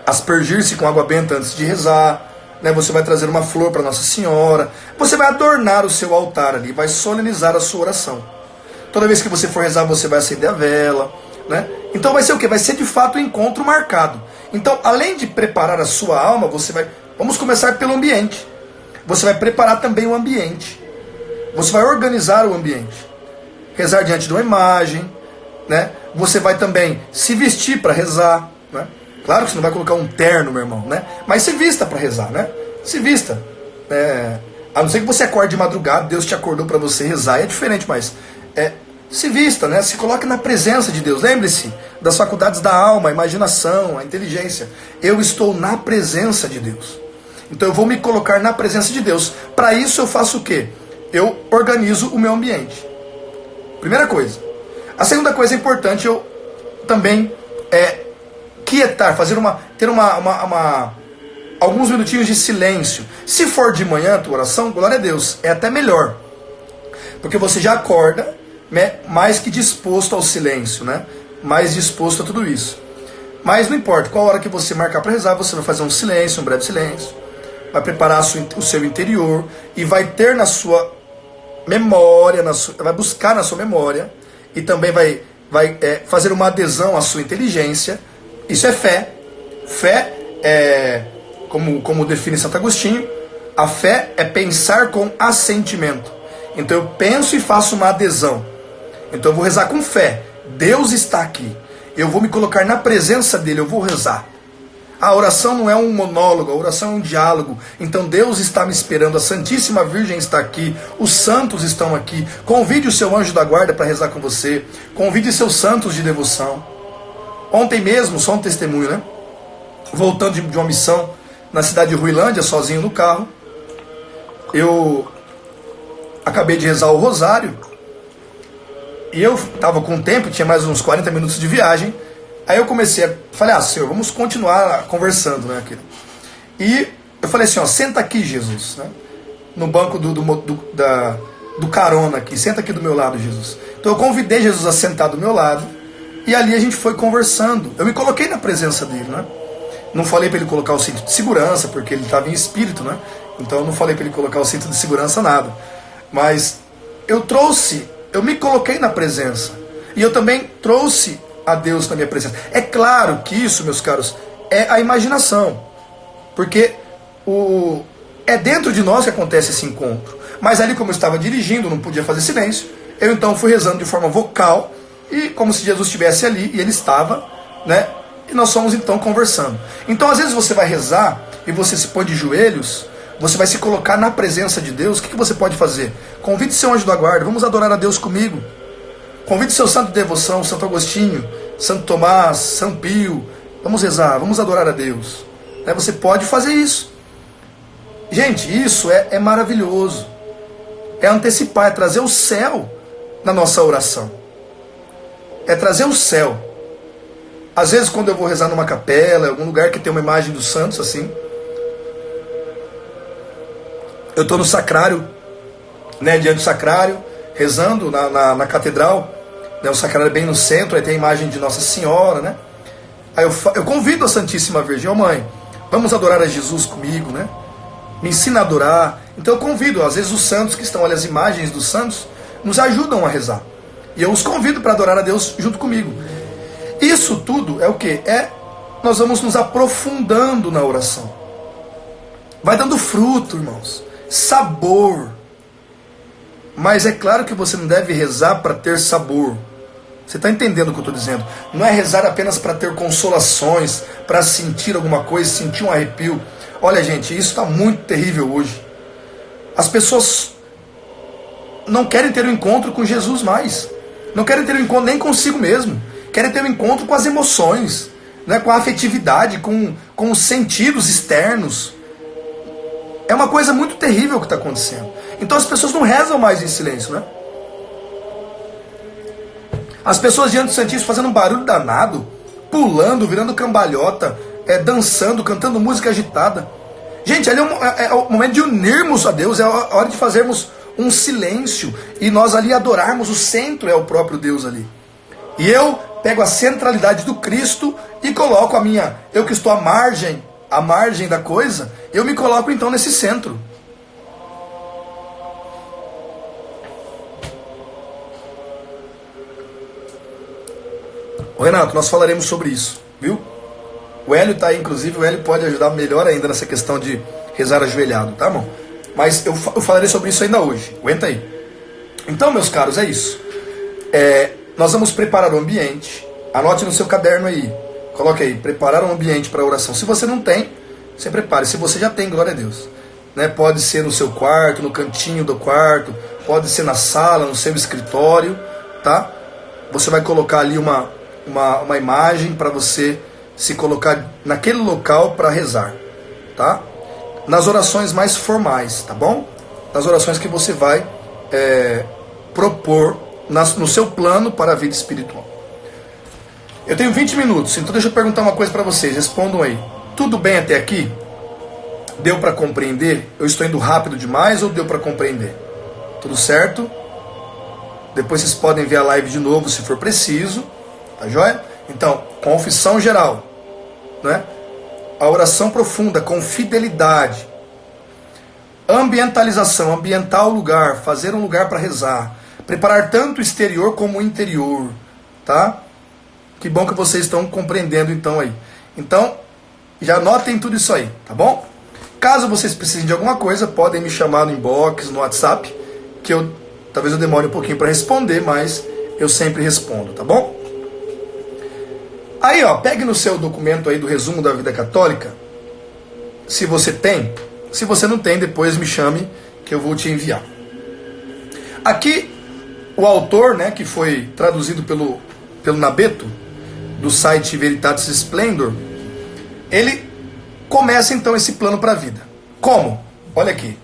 aspergir-se com água benta antes de rezar, né? Você vai trazer uma flor para Nossa Senhora, você vai adornar o seu altar ali, vai solenizar a sua oração. Toda vez que você for rezar, você vai acender a vela, né? Então vai ser o quê? Vai ser de fato um encontro marcado. Então, além de preparar a sua alma, vamos começar pelo ambiente. Você vai preparar também o ambiente. Você vai organizar o ambiente. Rezar diante de uma imagem, né? Você vai também se vestir para rezar, né? Claro que você não vai colocar um terno, meu irmão, né? Mas se vista para rezar, né? Se vista. A não ser que você acorde de madrugada, Deus te acordou para você rezar, é diferente, mas se vista, né? Se coloque na presença de Deus. Lembre-se das faculdades da alma, a imaginação, a inteligência. Eu estou na presença de Deus. Então eu vou me colocar na presença de Deus. Para isso eu faço o quê? Eu organizo o meu ambiente. Primeira coisa. A segunda coisa importante, eu também quietar, ter alguns minutinhos de silêncio. Se for de manhã a tua oração, glória a Deus, é até melhor, porque você já acorda, né, mais que disposto ao silêncio, né? Mais disposto a tudo isso. Mas não importa qual hora que você marcar para rezar, você vai fazer um silêncio, um breve silêncio, vai preparar o seu interior e vai ter na sua memória, vai buscar na sua memória e também vai fazer uma adesão à sua inteligência. Isso é fé. Fé é, como define Santo Agostinho, a fé é pensar com assentimento. Então eu penso e faço uma adesão. Então eu vou rezar com fé. Deus está aqui. Eu vou me colocar na presença dele, eu vou rezar. A oração não é um monólogo, a oração é um diálogo. Então Deus está me esperando, a Santíssima Virgem está aqui, os santos estão aqui. Convide o seu anjo da guarda para rezar com você. Convide seus santos de devoção. Ontem mesmo, só um testemunho, né? Voltando de uma missão na cidade de Ruilândia, sozinho no carro, eu acabei de rezar o rosário. E eu estava com tempo, tinha mais uns 40 minutos de viagem. Aí eu falei, Senhor, vamos continuar conversando, né? E eu falei assim, senta aqui, Jesus, né? No banco do carona aqui, senta aqui do meu lado, Jesus. Então eu convidei Jesus a sentar do meu lado, e ali a gente foi conversando. Eu me coloquei na presença dele, né? Não falei para ele colocar o cinto de segurança, porque ele estava em espírito, né? Então eu não falei para ele colocar o cinto de segurança, nada. Mas eu me coloquei na presença. E eu também trouxe a Deus na minha presença. É claro que isso, meus caros, é a imaginação. Porque é dentro de nós que acontece esse encontro. Mas ali, como eu estava dirigindo, não podia fazer silêncio, eu então fui rezando de forma vocal, e como se Jesus estivesse ali, e ele estava, né? E nós fomos então conversando. Então às vezes você vai rezar, e você se põe de joelhos, você vai se colocar na presença de Deus. O que você pode fazer? Convide seu anjo da guarda, vamos adorar a Deus comigo. Convide seu santo de devoção, Santo Agostinho, Santo Tomás, São Pio. Vamos rezar, vamos adorar a Deus. Você pode fazer isso. Gente, isso é maravilhoso. É antecipar, é trazer o céu na nossa oração. É trazer o céu. Às vezes quando eu vou rezar numa capela, em algum lugar que tem uma imagem dos santos assim, eu estou no sacrário, né, diante do sacrário, rezando na catedral, né, o sacrário é bem no centro, aí tem a imagem de Nossa Senhora, né? Aí eu convido a Santíssima Virgem, mãe, vamos adorar a Jesus comigo, né? Me ensina a adorar. Então eu convido, às vezes os santos que estão ali, as imagens dos santos, nos ajudam a rezar. E eu os convido para adorar a Deus junto comigo. Isso tudo é o quê? Nós vamos nos aprofundando na oração. Vai dando fruto, irmãos. Sabor. Mas é claro que você não deve rezar para ter sabor. Você está entendendo o que eu estou dizendo? Não é rezar apenas para ter consolações, para sentir alguma coisa, sentir um arrepio. Olha, gente, isso está muito terrível hoje. As pessoas não querem ter um encontro com Jesus mais. Não querem ter um encontro nem consigo mesmo. Querem ter um encontro com as emoções, né? Com a afetividade, com os sentidos externos. É uma coisa muito terrível que está acontecendo. Então as pessoas não rezam mais em silêncio, né? As pessoas diante do Santíssimo fazendo um barulho danado, pulando, virando cambalhota, dançando, cantando música agitada. Gente, ali é o momento de unirmos a Deus, é a hora de fazermos um silêncio e nós ali adorarmos. O centro é o próprio Deus ali. E eu pego a centralidade do Cristo e coloco eu que estou à margem da coisa, eu me coloco então nesse centro. Ô Renato, nós falaremos sobre isso, viu? O Hélio está aí, inclusive, o Hélio pode ajudar melhor ainda nessa questão de rezar ajoelhado, tá bom? Mas eu falarei sobre isso ainda hoje, aguenta aí. Então, meus caros, é isso. Nós vamos preparar o ambiente, anote no seu caderno aí, coloque aí, preparar um ambiente para oração. Se você não tem, você prepare. Se você já tem, glória a Deus. Né? Pode ser no seu quarto, no cantinho do quarto, pode ser na sala, no seu escritório, tá? Você vai colocar ali uma imagem para você se colocar naquele local para rezar, tá? Nas orações mais formais, tá bom? Nas orações que você vai propor no seu plano para a vida espiritual. Eu tenho 20 minutos, então deixa eu perguntar uma coisa para vocês, respondam aí. Tudo bem até aqui? Deu para compreender? Eu estou indo rápido demais ou deu para compreender? Tudo certo? Depois vocês podem ver a live de novo se for preciso, tá joia? Então, confissão geral, né? A oração profunda com fidelidade. Ambientalização, ambientar o lugar, fazer um lugar para rezar. Preparar tanto o exterior como o interior, tá? Que bom que vocês estão compreendendo então aí. Então, já anotem tudo isso aí, tá bom? Caso vocês precisem de alguma coisa, podem me chamar no inbox, no WhatsApp, que talvez eu demore um pouquinho para responder, mas eu sempre respondo, tá bom? Aí, ó, pegue no seu documento aí do resumo da vida católica, se você tem. Se você não tem, depois me chame que eu vou te enviar. Aqui, o autor, né, que foi traduzido pelo Nabeto, do site Veritatis Splendor, ele começa então esse plano para a vida. Como? Olha aqui.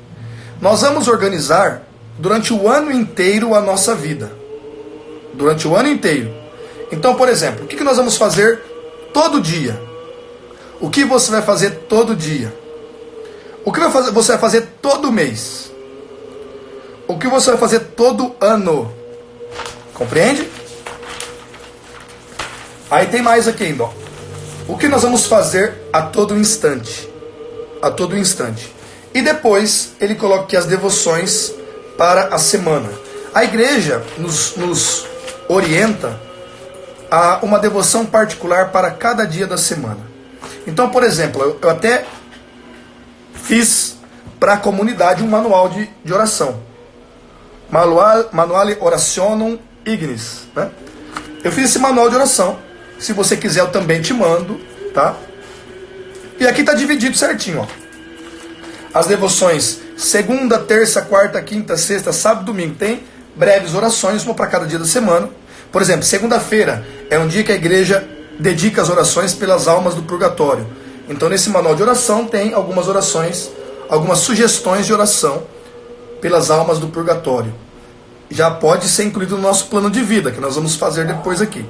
Nós vamos organizar durante o ano inteiro a nossa vida. Durante o ano inteiro. Então, por exemplo, o que nós vamos fazer todo dia? O que você vai fazer todo dia? O que você vai fazer todo mês? O que você vai fazer todo ano? Compreende? Aí tem mais aqui ainda, ó. O que nós vamos fazer a todo instante? A todo instante. E depois ele coloca aqui as devoções para a semana. A igreja nos orienta a uma devoção particular para cada dia da semana. Então, por exemplo, eu até fiz para a comunidade um manual de oração. Manuale Orationum Ignis, né? Eu fiz esse manual de oração. Se você quiser, eu também te mando, tá? E aqui está dividido certinho, ó. As devoções segunda, terça, quarta, quinta, sexta, sábado, domingo. Tem breves orações, uma para cada dia da semana. Por exemplo, segunda-feira é um dia que a igreja dedica as orações pelas almas do purgatório. Então, nesse manual de oração tem algumas orações, algumas sugestões de oração pelas almas do purgatório. Já pode ser incluído no nosso plano de vida, que nós vamos fazer depois aqui.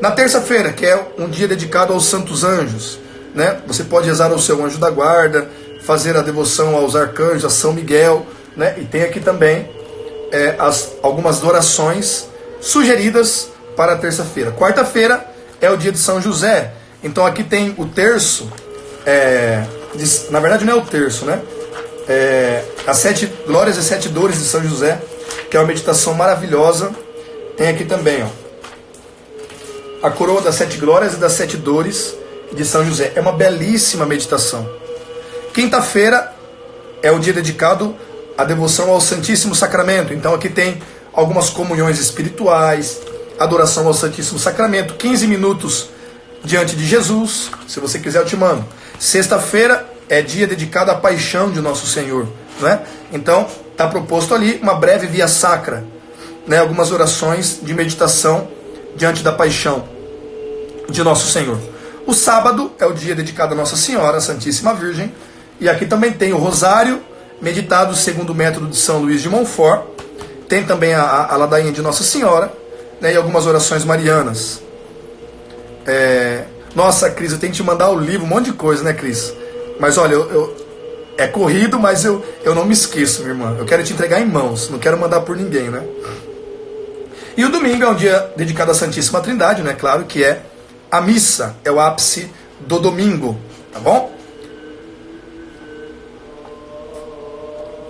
Na terça-feira, que é um dia dedicado aos santos anjos, né? Você pode rezar ao seu anjo da guarda, fazer a devoção aos arcanjos, a São Miguel, né? E tem aqui também algumas orações sugeridas para a terça-feira. Quarta-feira é o dia de São José. Então aqui tem o terço, na verdade não é o terço, né? As 7 glórias e 7 dores de São José, que é uma meditação maravilhosa. Tem aqui também, ó, a coroa das 7 glórias e das 7 dores de São José. É uma belíssima meditação. Quinta-feira é o dia dedicado à devoção ao Santíssimo Sacramento. Então aqui tem algumas comunhões espirituais, adoração ao Santíssimo Sacramento, 15 minutos diante de Jesus. Se você quiser, eu te mando. Sexta-feira é dia dedicado à paixão de Nosso Senhor, né? Então está proposto ali uma breve via sacra, né? Algumas orações de meditação diante da paixão de Nosso Senhor. O sábado é o dia dedicado a Nossa Senhora, a Santíssima Virgem. E aqui também tem o Rosário, meditado segundo o método de São Luís de Montfort. Tem também a ladainha de Nossa Senhora, né, e algumas orações marianas. Nossa, Cris, eu tenho que te mandar o livro, um monte de coisa, né, Cris? Mas olha, é corrido, mas eu não me esqueço, minha irmã. Eu quero te entregar em mãos, não quero mandar por ninguém, né? E o domingo é um dia dedicado à Santíssima Trindade, né? Claro que é a missa, é o ápice do domingo, tá bom?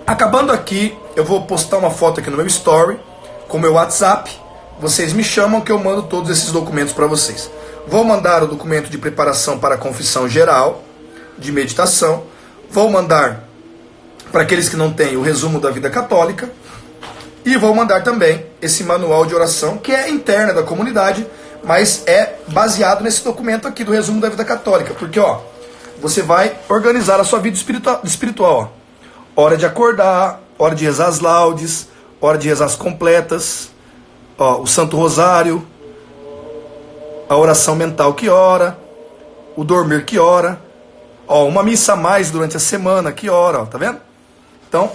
Acabando aqui, eu vou postar uma foto aqui no meu story, com o meu WhatsApp. Vocês me chamam que eu mando todos esses documentos para vocês. Vou mandar o documento de preparação para a confissão geral, de meditação. Vou mandar, para aqueles que não têm, o resumo da vida católica. E vou mandar também esse manual de oração, que é interna da comunidade, mas é baseado nesse documento aqui do resumo da vida católica. Porque, ó, você vai organizar a sua vida espiritual, ó. Hora de acordar, hora de rezar as laudes, hora de rezar as completas, ó, o Santo Rosário, a oração mental que ora, o dormir que ora, ó, uma missa a mais durante a semana que ora, ó, tá vendo? Então,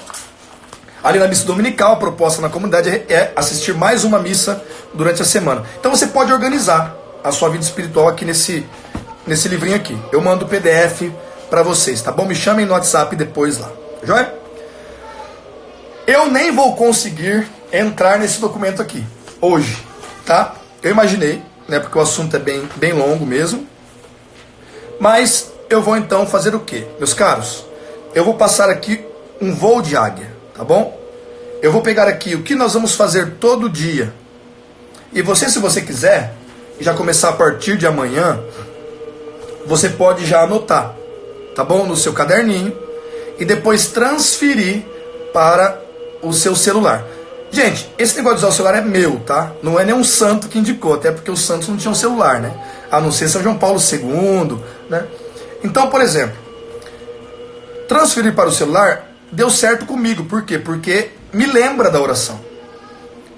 ali na missa dominical, a proposta na comunidade é assistir mais uma missa durante a semana. Então você pode organizar, a sua vida espiritual aqui nesse livrinho aqui. Eu mando o PDF para vocês, tá bom? Me chamem no WhatsApp depois lá, tá joia? Eu nem vou conseguir entrar nesse documento aqui hoje, tá? Eu imaginei, né? Porque o assunto é bem longo mesmo. Mas eu vou então fazer o quê? Meus caros, eu vou passar aqui um voo de águia, tá bom? Eu vou pegar aqui o que nós vamos fazer todo dia. E você, se você quiser, já começar a partir de amanhã, você pode já anotar, tá bom? No seu caderninho. E depois transferir para o seu celular. Gente, esse negócio de usar o celular é meu, tá? Não é nenhum santo que indicou, até porque os santos não tinham celular, né? A não ser São João Paulo II, né? Então, por exemplo, transferir para o celular deu certo comigo. Por quê? Porque me lembra da oração.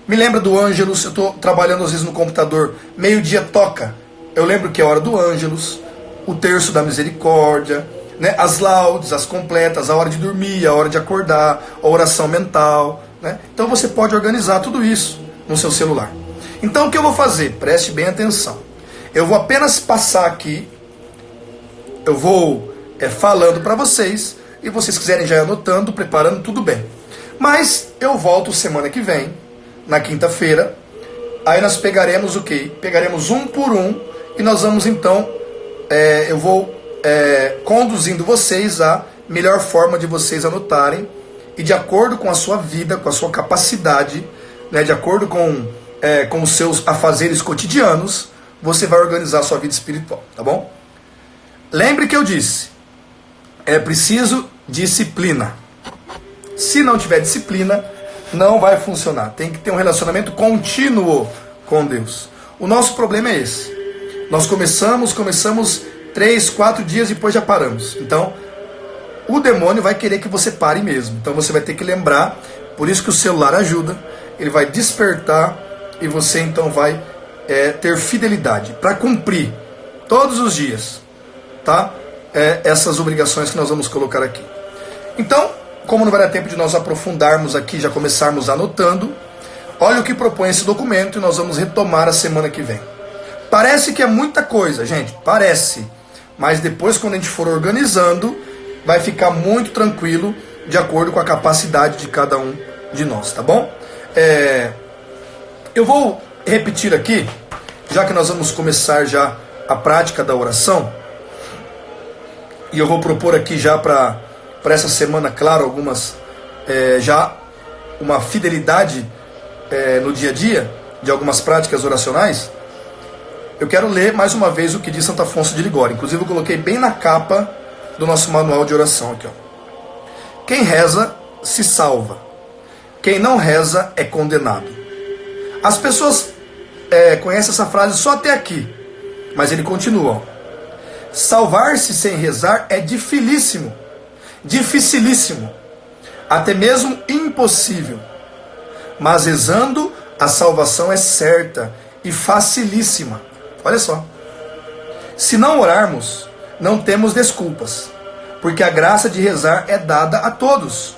Me lembra do Ângelus. Eu estou trabalhando às vezes no computador, meio-dia toca. Eu lembro que é a hora do Ângelus, o terço da misericórdia, né? As laudes, as completas, a hora de dormir, a hora de acordar, a oração mental, né? Então você pode organizar tudo isso no seu celular. Então o que eu vou fazer? Preste bem atenção. Eu vou apenas passar aqui, eu vou falando para vocês, e vocês quiserem já ir anotando, preparando, tudo bem. Mas eu volto semana que vem, na quinta-feira, aí nós pegaremos o quê? Pegaremos um por um, e nós vamos então, eu vou conduzindo vocês à melhor forma de vocês anotarem, e de acordo com a sua vida, com a sua capacidade, né, de acordo com os seus afazeres cotidianos, você vai organizar a sua vida espiritual, tá bom? Lembre que eu disse, é preciso disciplina. Se não tiver disciplina, não vai funcionar. Tem que ter um relacionamento contínuo com Deus. O nosso problema é esse. Nós começamos 3, 4 dias e depois já paramos. Então, o demônio vai querer que você pare mesmo. Então você vai ter que lembrar. Por isso que o celular ajuda. Ele vai despertar e você então vai ter fidelidade para cumprir todos os dias, tá? Essas obrigações que nós vamos colocar aqui. Então, como não vai dar tempo de nós aprofundarmos aqui, já começarmos anotando, olha o que propõe esse documento e nós vamos retomar a semana que vem. Parece que é muita coisa, gente, parece. Mas depois, quando a gente for organizando, vai ficar muito tranquilo, de acordo com a capacidade de cada um de nós, tá bom? Eu vou repetir aqui, já que nós vamos começar já a prática da oração, e eu vou propor aqui já para essa semana, claro, algumas, já uma fidelidade no dia a dia, de algumas práticas oracionais. Eu quero ler mais uma vez o que diz Santo Afonso de Ligório. Inclusive eu coloquei bem na capa do nosso manual de oração aqui, ó. Quem reza se salva. Quem não reza é condenado. As pessoas conhecem essa frase só até aqui, mas ele continua, ó. Salvar-se sem rezar é dificilíssimo, até mesmo impossível. Mas rezando, a salvação é certa e facilíssima. Olha só. Se não orarmos, não temos desculpas, porque a graça de rezar é dada a todos.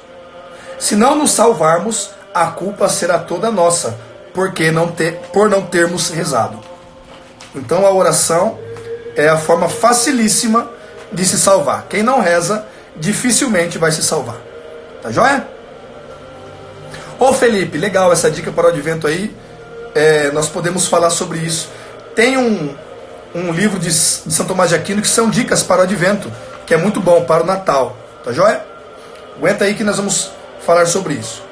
Se não nos salvarmos, a culpa será toda nossa, por não termos rezado. Então a oração é a forma facilíssima de se salvar. Quem não reza, dificilmente vai se salvar. Tá joia? Ô Felipe, legal essa dica para o advento aí. Nós podemos falar sobre isso. Tem um livro de São Tomás de Aquino que são dicas para o advento, que é muito bom para o Natal. Tá joia? Aguenta aí que nós vamos falar sobre isso.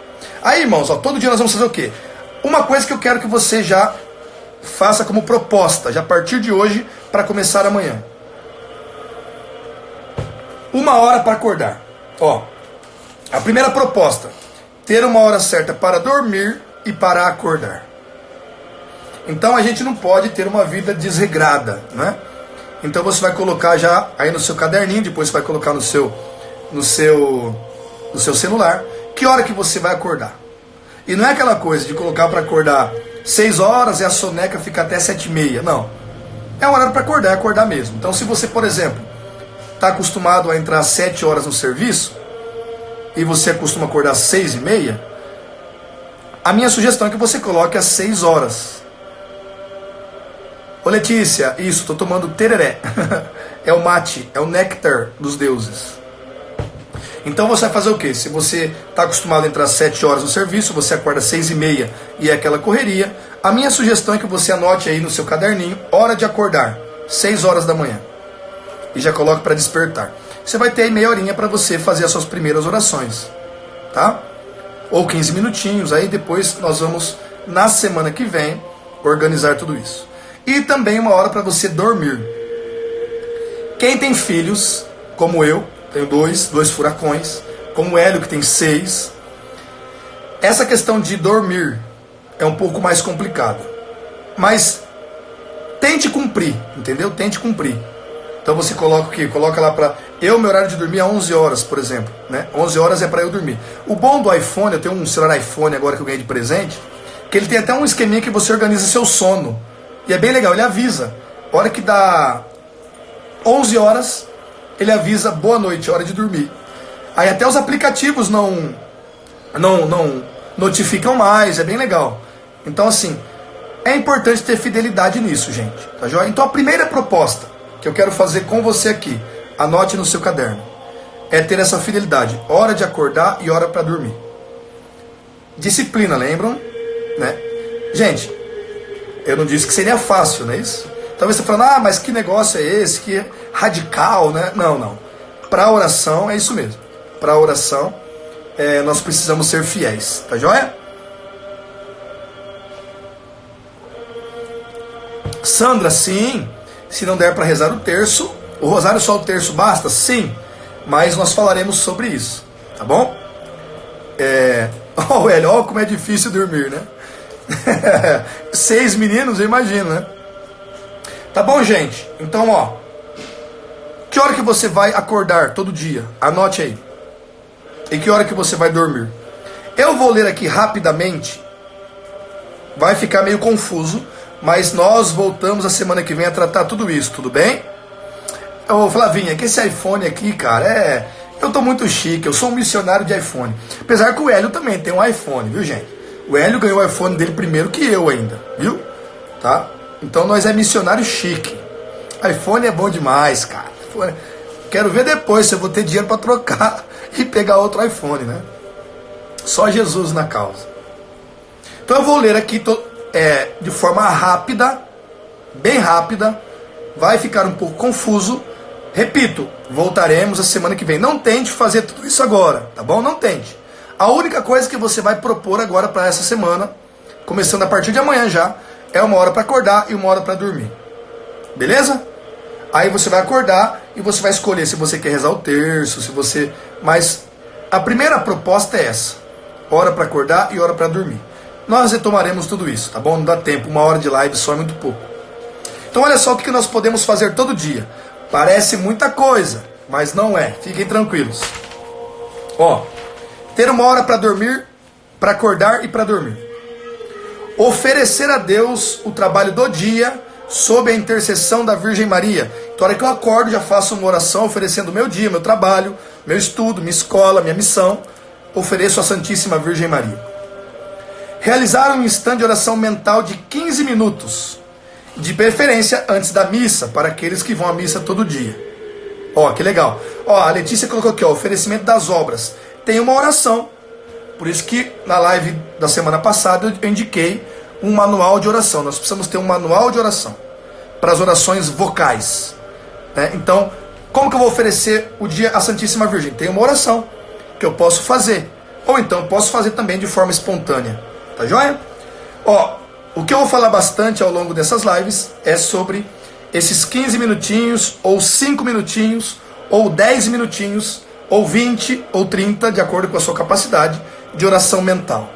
Aí, irmãos, ó, todo dia nós vamos fazer o quê? Uma coisa que eu quero que você já faça como proposta, já a partir de hoje, para começar amanhã. 1 hora para acordar. Ó, a primeira proposta, ter uma hora certa para dormir e para acordar. Então a gente não pode ter uma vida desregrada, né? Então você vai colocar já aí no seu caderninho, depois você vai colocar no seu celular, que hora que você vai acordar. E não é aquela coisa de colocar para acordar 6 horas e a soneca fica até 7h30, não. É um horário para acordar, é acordar mesmo. Então se você, por exemplo, está acostumado a entrar às 7 horas no serviço, e você costuma acordar às 6h30, a minha sugestão é que você coloque às 6 horas. Ô Letícia, isso, tô tomando tereré. É o mate, é o néctar dos deuses. Então você vai fazer o quê? Se você está acostumado a entrar às 7 horas no serviço, você acorda às 6h30 e é aquela correria, a minha sugestão é que você anote aí no seu caderninho, hora de acordar, 6 horas da manhã. E já coloque para despertar. Você vai ter aí meia horinha para você fazer as suas primeiras orações. Tá? Ou 15 minutinhos, aí depois nós vamos, na semana que vem, organizar tudo isso. E também uma hora para você dormir. Quem tem filhos, como eu, tenho dois furacões, como o Hélio que tem 6. Essa questão de dormir é um pouco mais complicada. Mas tente cumprir, entendeu? Tente cumprir. Então você coloca o quê? Coloca lá para... meu horário de dormir é 11 horas, por exemplo. Né? 11 horas é para eu dormir. O bom do iPhone, eu tenho um celular iPhone agora que eu ganhei de presente, que ele tem até um esqueminha que você organiza seu sono. E é bem legal, ele avisa. A hora que dá 11 horas, ele avisa, boa noite, hora de dormir. Aí até os aplicativos não notificam mais, é bem legal. Então assim, é importante ter fidelidade nisso, gente. Tá joia? Então a primeira proposta que eu quero fazer com você aqui, anote no seu caderno, é ter essa fidelidade. Hora de acordar e hora para dormir. Disciplina, lembram? Né? Gente, eu não disse que seria fácil, não é isso? Talvez você falando, mas que negócio é esse? Que radical, né? Não. Para a oração é isso mesmo. Para a oração, nós precisamos ser fiéis. Tá joia? Sandra, sim. Se não der para rezar o terço, o rosário só o terço basta? Sim. Mas nós falaremos sobre isso. Tá bom? Olha como é difícil dormir, né? 6 meninos, eu imagino, né? Tá bom, gente? Então, que hora que você vai acordar todo dia? Anote aí. E que hora que você vai dormir? Eu vou ler aqui rapidamente. Vai ficar meio confuso, mas nós voltamos a semana que vem a tratar tudo isso, tudo bem? Ô Flavinha, que esse iPhone aqui, cara, eu tô muito chique, eu sou um missionário de iPhone. Apesar que o Hélio também tem um iPhone, viu, gente? O Hélio ganhou o iPhone dele primeiro que eu ainda, viu? Tá? Então nós é missionário chique. iPhone é bom demais, cara. Quero ver depois se eu vou ter dinheiro para trocar e pegar outro iPhone, né? Só Jesus na causa. Então eu vou ler aqui de forma rápida, bem rápida. Vai ficar um pouco confuso. Repito, voltaremos a semana que vem. Não tente fazer tudo isso agora, tá bom? Não tente. A única coisa que você vai propor agora para essa semana, começando a partir de amanhã já, é uma hora para acordar e uma hora para dormir. Beleza? Aí você vai acordar e você vai escolher se você quer rezar o terço, se você... Mas a primeira proposta é essa. Hora para acordar e hora para dormir. Nós retomaremos tudo isso, tá bom? Não dá tempo, 1 hora de live só é muito pouco. Então olha só o que nós podemos fazer todo dia. Parece muita coisa, mas não é. Fiquem tranquilos. Ter 1 hora para dormir, para acordar e para dormir. Oferecer a Deus o trabalho do dia sob a intercessão da Virgem Maria. Então, a hora que eu acordo, já faço uma oração oferecendo o meu dia, meu trabalho, meu estudo, minha escola, minha missão. Ofereço à Santíssima Virgem Maria. Realizar um instante de oração mental de 15 minutos. De preferência antes da missa, para aqueles que vão à missa todo dia. Que legal. A Letícia colocou aqui, oferecimento das obras. Tem uma oração. Por isso que na live da semana passada eu indiquei um manual de oração. Nós precisamos ter um manual de oração para as orações vocais. Né? Então, como que eu vou oferecer o dia à Santíssima Virgem? Tem uma oração que eu posso fazer. Ou então posso fazer também de forma espontânea. Tá joia? O que eu vou falar bastante ao longo dessas lives é sobre esses 15 minutinhos, ou 5 minutinhos, ou 10 minutinhos, ou 20, ou 30, de acordo com a sua capacidade, de oração mental.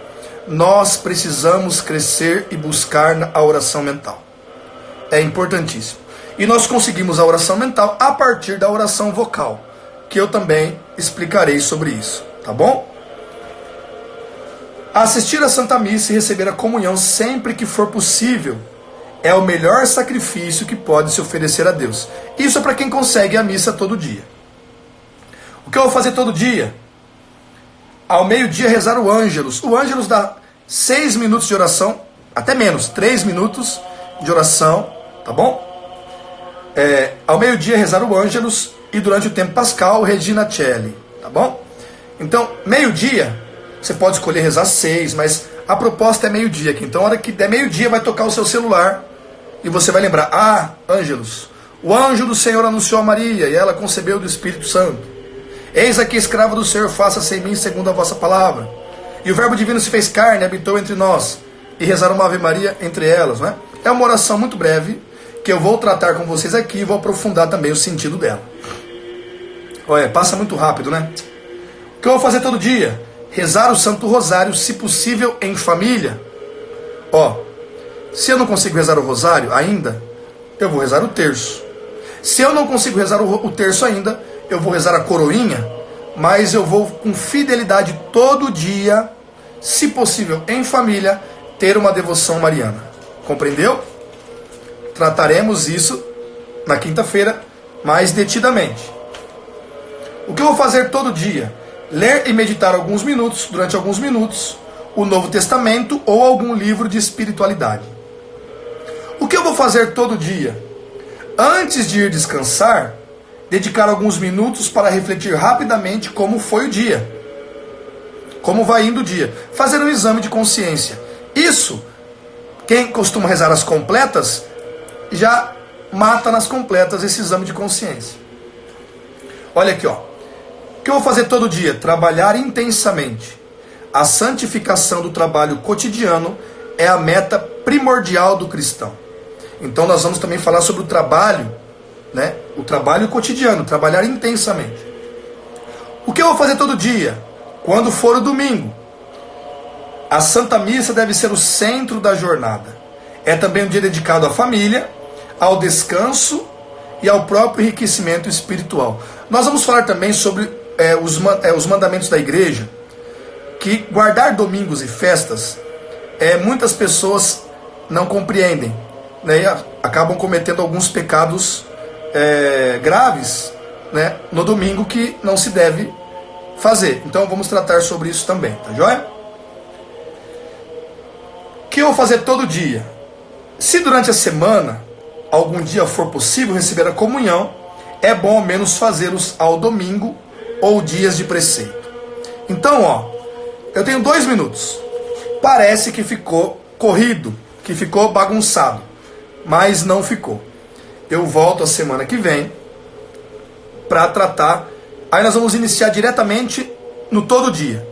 Nós precisamos crescer e buscar a oração mental. É importantíssimo. E nós conseguimos a oração mental a partir da oração vocal, que eu também explicarei sobre isso, tá bom? Assistir a Santa Missa e receber a comunhão sempre que for possível é o melhor sacrifício que pode se oferecer a Deus. Isso é para quem consegue a missa todo dia. O que eu vou fazer todo dia? Ao meio-dia rezar o Ângelus. O Ângelus dá 6 minutos de oração, até menos, 3 minutos de oração, tá bom? Ao meio-dia rezar o Ângelus e durante o tempo pascal, Regina Celli, tá bom? Então, meio-dia, você pode escolher rezar 6, mas a proposta é meio-dia aqui. Então, a hora que der meio-dia, vai tocar o seu celular e você vai lembrar, Ângelus, o anjo do Senhor anunciou a Maria e ela concebeu do Espírito Santo. Eis aqui, escrava do Senhor, faça-se em mim segundo a vossa palavra. E o verbo divino se fez carne, habitou entre nós. E rezar uma Ave Maria entre elas, né? É uma oração muito breve, que eu vou tratar com vocês aqui e vou aprofundar também o sentido dela. Olha, passa muito rápido, né? O que eu vou fazer todo dia? Rezar o Santo Rosário, se possível, em família. Se eu não consigo rezar o Rosário ainda, eu vou rezar o terço. Se eu não consigo rezar o terço ainda, eu vou rezar a coroinha, mas eu vou com fidelidade todo dia, se possível, em família, ter uma devoção mariana. Compreendeu? Trataremos isso na quinta-feira, mais detidamente. O que eu vou fazer todo dia? Ler e meditar durante alguns minutos, o Novo Testamento ou algum livro de espiritualidade. O que eu vou fazer todo dia? Antes de ir descansar, dedicar alguns minutos para refletir rapidamente como foi o dia. Como vai indo o dia. Fazer um exame de consciência. Isso, quem costuma rezar as completas, já mata nas completas esse exame de consciência. Olha aqui, O que eu vou fazer todo dia? Trabalhar intensamente. A santificação do trabalho cotidiano é a meta primordial do cristão. Então nós vamos também falar sobre o trabalho, né? O trabalho cotidiano, trabalhar intensamente. O que eu vou fazer todo dia? Quando for o domingo, a Santa Missa deve ser o centro da jornada. É também um dia dedicado à família, ao descanso e ao próprio enriquecimento espiritual. Nós vamos falar também sobre os mandamentos da igreja, que guardar domingos e festas, muitas pessoas não compreendem, né, e acabam cometendo alguns pecados graves, né, no domingo que não se deve fazer. Então vamos tratar sobre isso também, tá joia? O que eu vou fazer todo dia? Se durante a semana, algum dia for possível receber a comunhão, é bom ao menos fazê-los ao domingo ou dias de preceito. Então, eu tenho 2 minutos. Parece que ficou corrido, que ficou bagunçado, mas não ficou. Eu volto a semana que vem para tratar. Aí nós vamos iniciar diretamente no todo dia.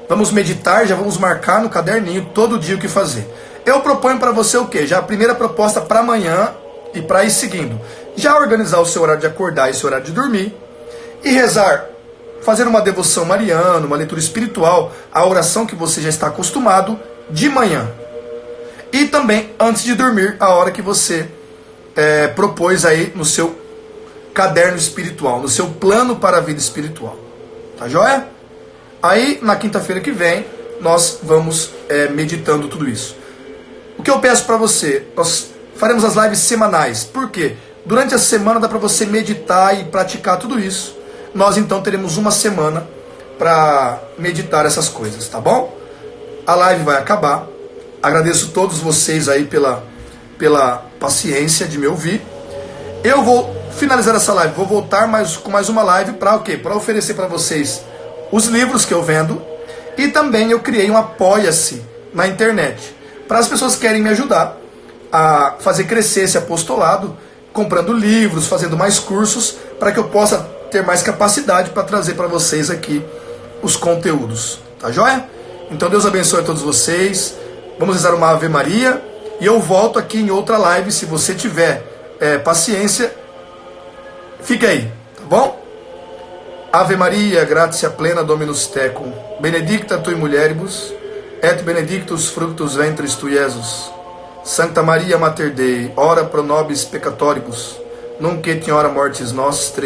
Vamos meditar, já vamos marcar no caderninho todo dia o que fazer. Eu proponho para você o quê? Já a primeira proposta para amanhã e para ir seguindo. Já organizar o seu horário de acordar e seu horário de dormir. E rezar, fazer uma devoção mariana, uma leitura espiritual, a oração que você já está acostumado, de manhã. E também antes de dormir, a hora que você propôs aí no seu caderno espiritual, no seu plano para a vida espiritual. Tá joia? Aí, na quinta-feira que vem, nós vamos meditando tudo isso. O que eu peço para você? Nós faremos as lives semanais. Por quê? Durante a semana dá para você meditar e praticar tudo isso. Nós então teremos uma semana para meditar essas coisas, tá bom? A live vai acabar. Agradeço todos vocês aí pela paciência de me ouvir. Eu vou finalizar essa live, vou voltar com mais uma live para o quê? Para oferecer para vocês os livros que eu vendo. E também eu criei um Apoia-se na internet, para as pessoas que querem me ajudar a fazer crescer esse apostolado, comprando livros, fazendo mais cursos, para que eu possa ter mais capacidade para trazer para vocês aqui os conteúdos. Tá joia? Então Deus abençoe a todos vocês. Vamos rezar uma Ave Maria. E eu volto aqui em outra live. Se você tiver paciência, fica aí, tá bom? Ave Maria, gratia plena Dominus tecum, benedicta tui mulieribus, et benedictus fructus ventris tui, Iesus. Sancta Maria Mater Dei, ora pro nobis peccatoribus, nunc et in hora mortis nostre.